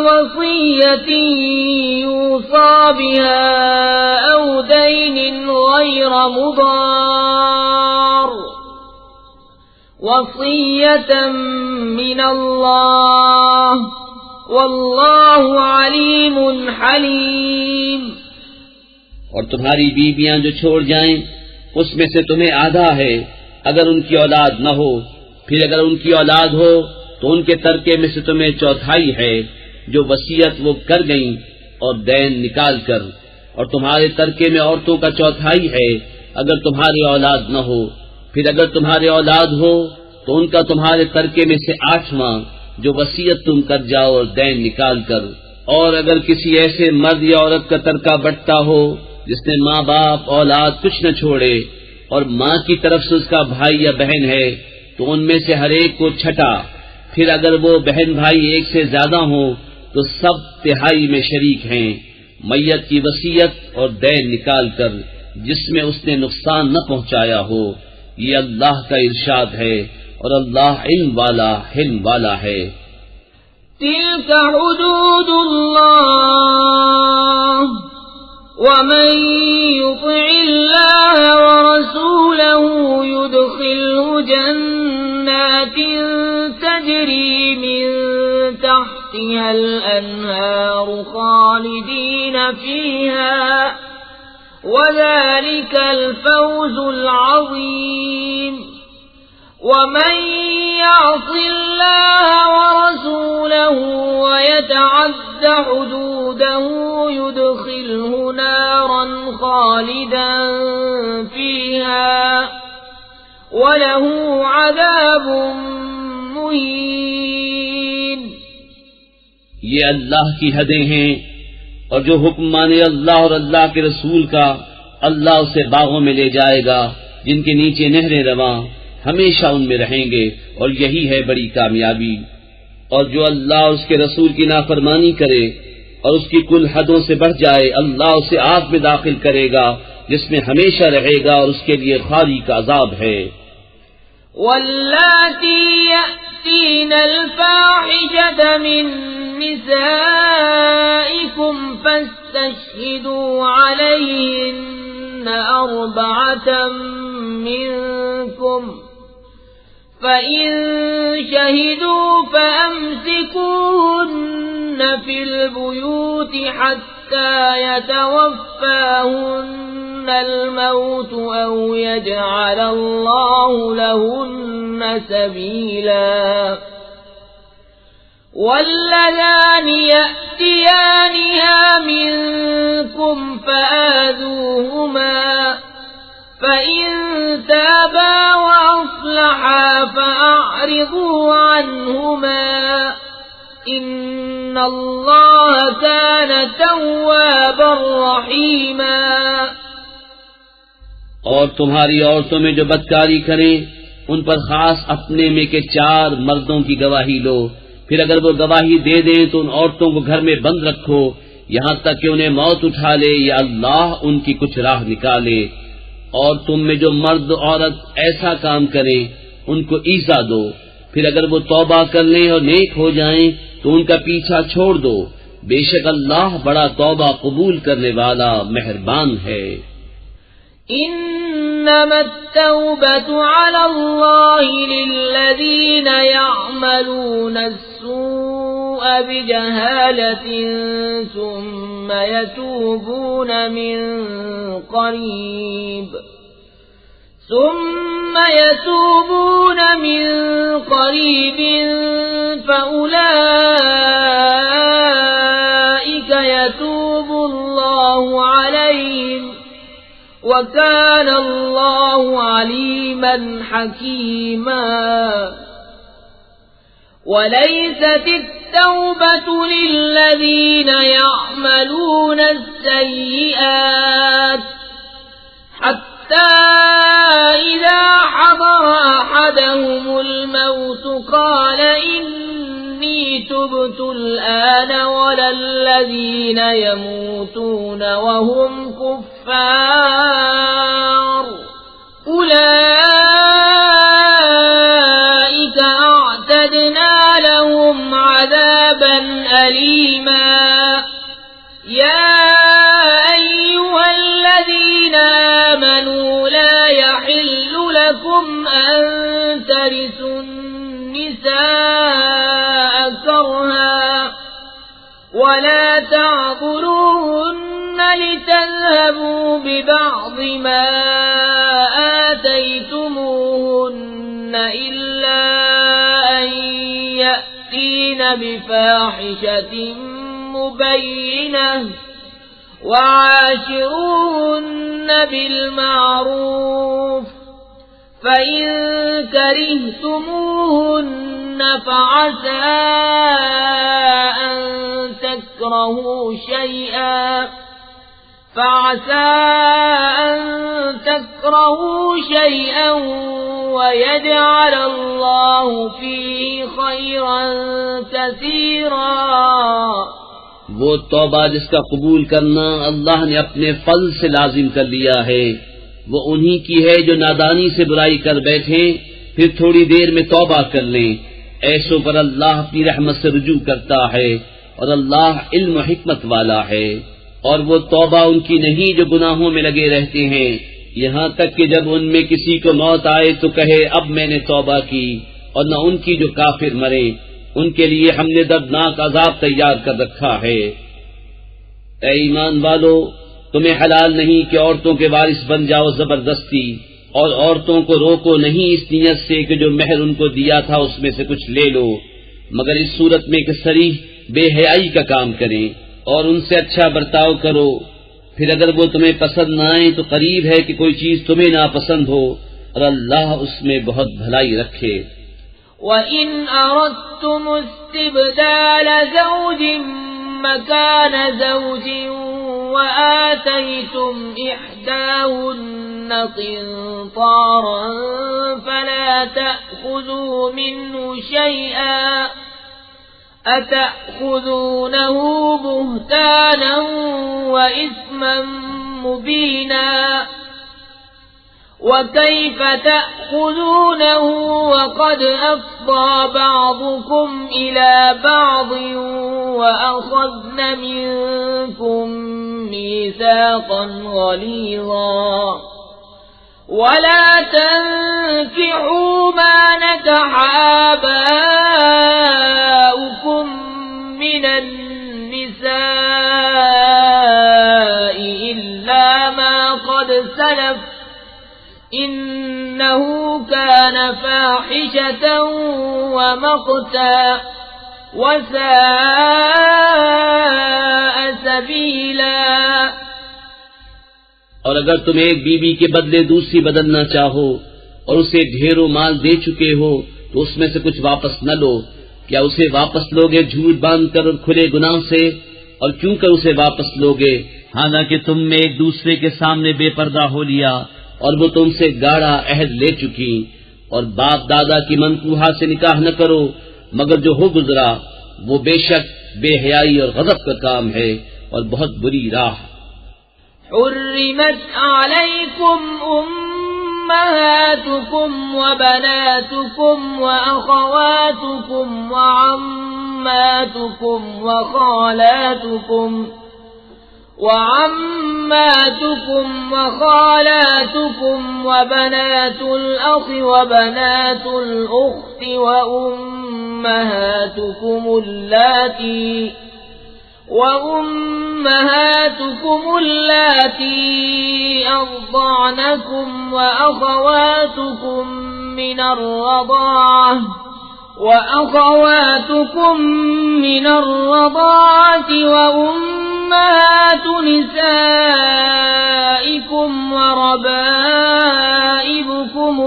وَصِيَّةٍ يُوصَى بِهَا أَوْ دَيْنٍ غَيْرَ مُضَارٍّ وَصِيَّةً مِّنَ اللَّهِ وَاللَّهُ عَلِيمٌ حَلِيمٌ۔ اور تمہاری بیویاں جو چھوڑ جائیں اس میں سے تمہیں آدھا ہے اگر ان کی اولاد نہ ہو، پھر اگر ان کی اولاد ہو تو ان کے ترکے میں سے تمہیں چوتھائی ہے جو وصیت وہ کر گئیں اور دین نکال کر، اور تمہارے ترکے میں عورتوں کا چوتھائی ہے اگر تمہاری اولاد نہ ہو، پھر اگر تمہاری اولاد ہو تو ان کا تمہارے ترکے میں سے 8واں جو وصیت تم کر جاؤ اور دین نکال کر۔ اور اگر کسی ایسے مرد یا عورت کا ترکہ بٹتا ہو جس نے ماں باپ اولاد کچھ نہ چھوڑے اور ماں کی طرف سے اس کا بھائی یا بہن ہے تو ان میں سے ہر ایک کو چھٹا، پھر اگر وہ بہن بھائی ایک سے زیادہ ہوں تو سب تہائی میں شریک ہیں، میت کی وصیت اور دین نکال کر جس میں اس نے نقصان نہ پہنچایا ہو۔ یہ اللہ کا ارشاد ہے اور اللہ علم والا حلم والا ہے۔ تِلْكَ حُدُودُ اللَّهِ وَمَن يُطِعِ اللَّهَ وَرَسُولَهُ يُدْخِلْهُ جَنَّاتٍ تَجْرِي مِن تَحْتِهَا الْأَنْهَارُ خَالِدِينَ فِيهَا وَذَلِكَ الْفَوْزُ الْعَظِيمُ۔ وَمَن يَعْصِ اللَّهَ وَرَسُولَهُ وَيَتَعَدَّ حُدُودَهُ يُدْخِلْهُ نَارًا خَالِدًا فِيهَا وَلَهُ عَذَابٌ مُّهِينٌ۔ یہ اللہ کی حدیں ہیں، اور جو حکم مانے اللہ اور اللہ کے رسول کا، اللہ اسے باغوں میں لے جائے گا جن کے نیچے نہریں رواں، ہمیشہ ان میں رہیں گے، اور یہی ہے بڑی کامیابی۔ اور جو اللہ اور اس کے رسول کی نافرمانی کرے اور اس کی کل حدوں سے بڑھ جائے، اللہ اسے آگ میں داخل کرے گا جس میں ہمیشہ رہے گا، اور اس کے لیے خاری کا عذاب ہے۔ واللاتی یأتین الفاحشة من نسائکم فاستشہدوا علیہن 4 منکم فَإِن شَهِدُوا فَأَمْسِكُوهُنَّ فِي الْبُيُوتِ حَتَّى يَتَوَفَّاهُنَّ الْمَوْتُ أَوْ يَجْعَلَ اللَّهُ لَهُنَّ سَبِيلًا۔ وَاللَّذَانِ يَأْتِيَانِهَا مِنكُمْ فَآذُوهُمَا فَإِن تَابَا وَأَصْلَحَا فَأَعْرِضُوا عَنْهُمَا إِنَّ اللَّهَ كَانَ تَوَّابًا رَحِيمًا۔ اور تمہاری عورتوں میں جو بدکاری کریں ان پر خاص اپنے میں کے 4 مردوں کی گواہی لو، پھر اگر وہ گواہی دے دیں تو ان عورتوں کو گھر میں بند رکھو یہاں تک کہ انہیں موت اٹھا لے یا اللہ ان کی کچھ راہ نکالے، اور تم میں جو مرد عورت ایسا کام کریں ان کو ایذا دو، پھر اگر وہ توبہ کر لیں اور نیک ہو جائیں تو ان کا پیچھا چھوڑ دو، بے شک اللہ بڑا توبہ قبول کرنے والا مہربان ہے۔ إنما التوبة على الله للذين يعملون السوء بجهالة ثم يتوبون من قريب فأولئك يتوب الله عليهم وكان الله عليما حكيما۔ وليست التوبة للذين يعملون السيئات حتى إذا حضر أحدهم الموت قال إني تبت الآن، ولا الذين يموتون وهم كفار أولئك أعتدنا لهم عذابا أليما۔ يا أيها الذين آمنوا لا يحل لكم أن ترثوا النساء كرها ولا تعضلوهن لتذهبوا ببعض ما آتيتموهن إلا أن يأتين بفاحشة مبينة وعاشروهن بالمعروف، فإن كرهتموهن فعسى أن تكرهوا شيئا ويجعل الله فيه خيرا كثيرا۔ وہ توبہ جس کا قبول کرنا اللہ نے اپنے فضل سے لازم کر لیا ہے، وہ انہی کی ہے جو نادانی سے برائی کر بیٹھیں پھر تھوڑی دیر میں توبہ کر لیں، ایسوں پر اللہ اپنی رحمت سے رجوع کرتا ہے اور اللہ علم و حکمت والا ہے۔ اور وہ توبہ ان کی نہیں جو گناہوں میں لگے رہتے ہیں، یہاں تک کہ جب ان میں کسی کو موت آئے تو کہے اب میں نے توبہ کی، اور نہ ان کی جو کافر مرے، ان کے لیے ہم نے دردناک عذاب تیار کر رکھا ہے۔ اے ایمان والو، تمہیں حلال نہیں کہ عورتوں کے وارث بن جاؤ زبردستی، اور عورتوں کو روکو نہیں اس نیت سے کہ جو مہر ان کو دیا تھا اس میں سے کچھ لے لو، مگر اس صورت میں کہ صریح بے حیائی کا کام کریں اور ان سے اچھا برتاؤ کرو، پھر اگر وہ تمہیں پسند نہ آئیں تو قریب ہے کہ کوئی چیز تمہیں ناپسند ہو، اور اللہ اس میں بہت بھلائی رکھے۔ وَإِنْ أَرَدْتُمُ اسْتِبْدَالَ زَوْجٍ مَّكَانَ زَوْجٍ وَآتَيْتُمْ إِحْدَاهُنَّ قِنطَارًا فَلَا تَأْخُذُوا مِنْهُ شَيْئًا أَتَأْخُذُونَهُ بُهْتَانًا وَإِثْمًا مُّبِينًا وَكَيْفَ تَأْخُذُونَهُ وَقَدْ أَفْضَىٰ بَعْضُكُمْ إِلَىٰ بَعْضٍ وَأَخَذْنَ مِنكُم مِّيثَاقًا غَلِيظًا وَلَا تَنكِحُوا مَا نَكَحَ آبَاؤُكُم مِّنَ النِّسَاءِ إِلَّا مَا قَدْ سَلَفَ إِنَّهُ كَانَ فَاحِشَةً وَمَقْتًا وَسَاءَ سَبِيلًا۔ اور اگر تم ایک بیوی کے بدلے دوسری بدلنا چاہو اور اسے ڈھیروں مال دے چکے ہو تو اس میں سے کچھ واپس نہ لو، کیا اسے واپس لوگے جھوٹ باندھ کر اور کھلے گناہ سے؟ اور کیوں کر اسے واپس لوگے حالانکہ تم میں ایک دوسرے کے سامنے بے پردہ ہو لیا اور وہ تم سے گاڑھا عہد لے چکی؟ اور باپ دادا کی منکوحہ سے نکاح نہ کرو مگر جو ہو گزرا وہ بے شک بے حیائی اور غضب کا کام ہے اور بہت بری راہ۔ حرمت علیکم أمهاتكم وبناتكم وأخواتكم وعماتكم وخالاتكم وبنات الأخ وبنات الأخت وأمهاتكم اللاتي أرضعنكم وأخواتكم من الرضاعة وأمهات نسائكم وربائبكم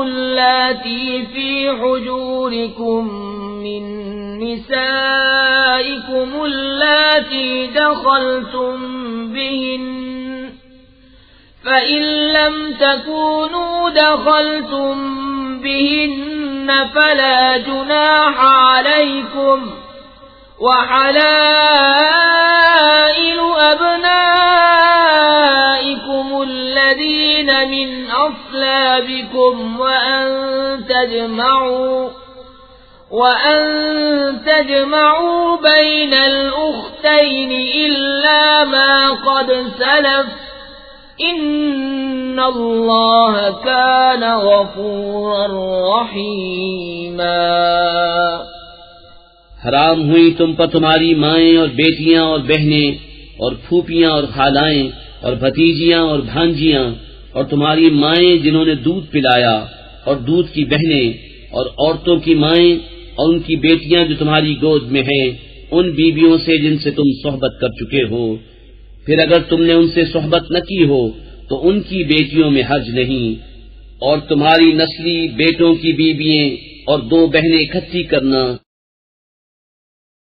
اللاتي في حجوركم من نسائكم اللاتي دخلتم بهن فإن لم تكونوا دخلتم بهن فلا جناح عليكم وحلائل أبنائكم الذين من أصلابكم وأن تجمعوا بين الأختين إلا ما قد سلف إن الله كان غفورا رحيما۔ حرام ہوئی تم پر تمہاری مائیں اور بیٹیاں اور بہنیں اور پھوپھیاں اور خالائیں اور بھتیجیاں اور بھانجیاں اور تمہاری مائیں جنہوں نے دودھ پلایا اور دودھ کی بہنیں اور عورتوں کی مائیں اور ان کی بیٹیاں جو تمہاری گود میں ہیں ان بیویوں سے جن سے تم صحبت کر چکے ہو۔ پھر اگر تم نے ان سے صحبت نہ کی ہو تو ان کی بیٹیوں میں حرج نہیں، اور تمہاری نسلی بیٹوں کی بیوییں اور 2 بہنیں اکٹھی کرنا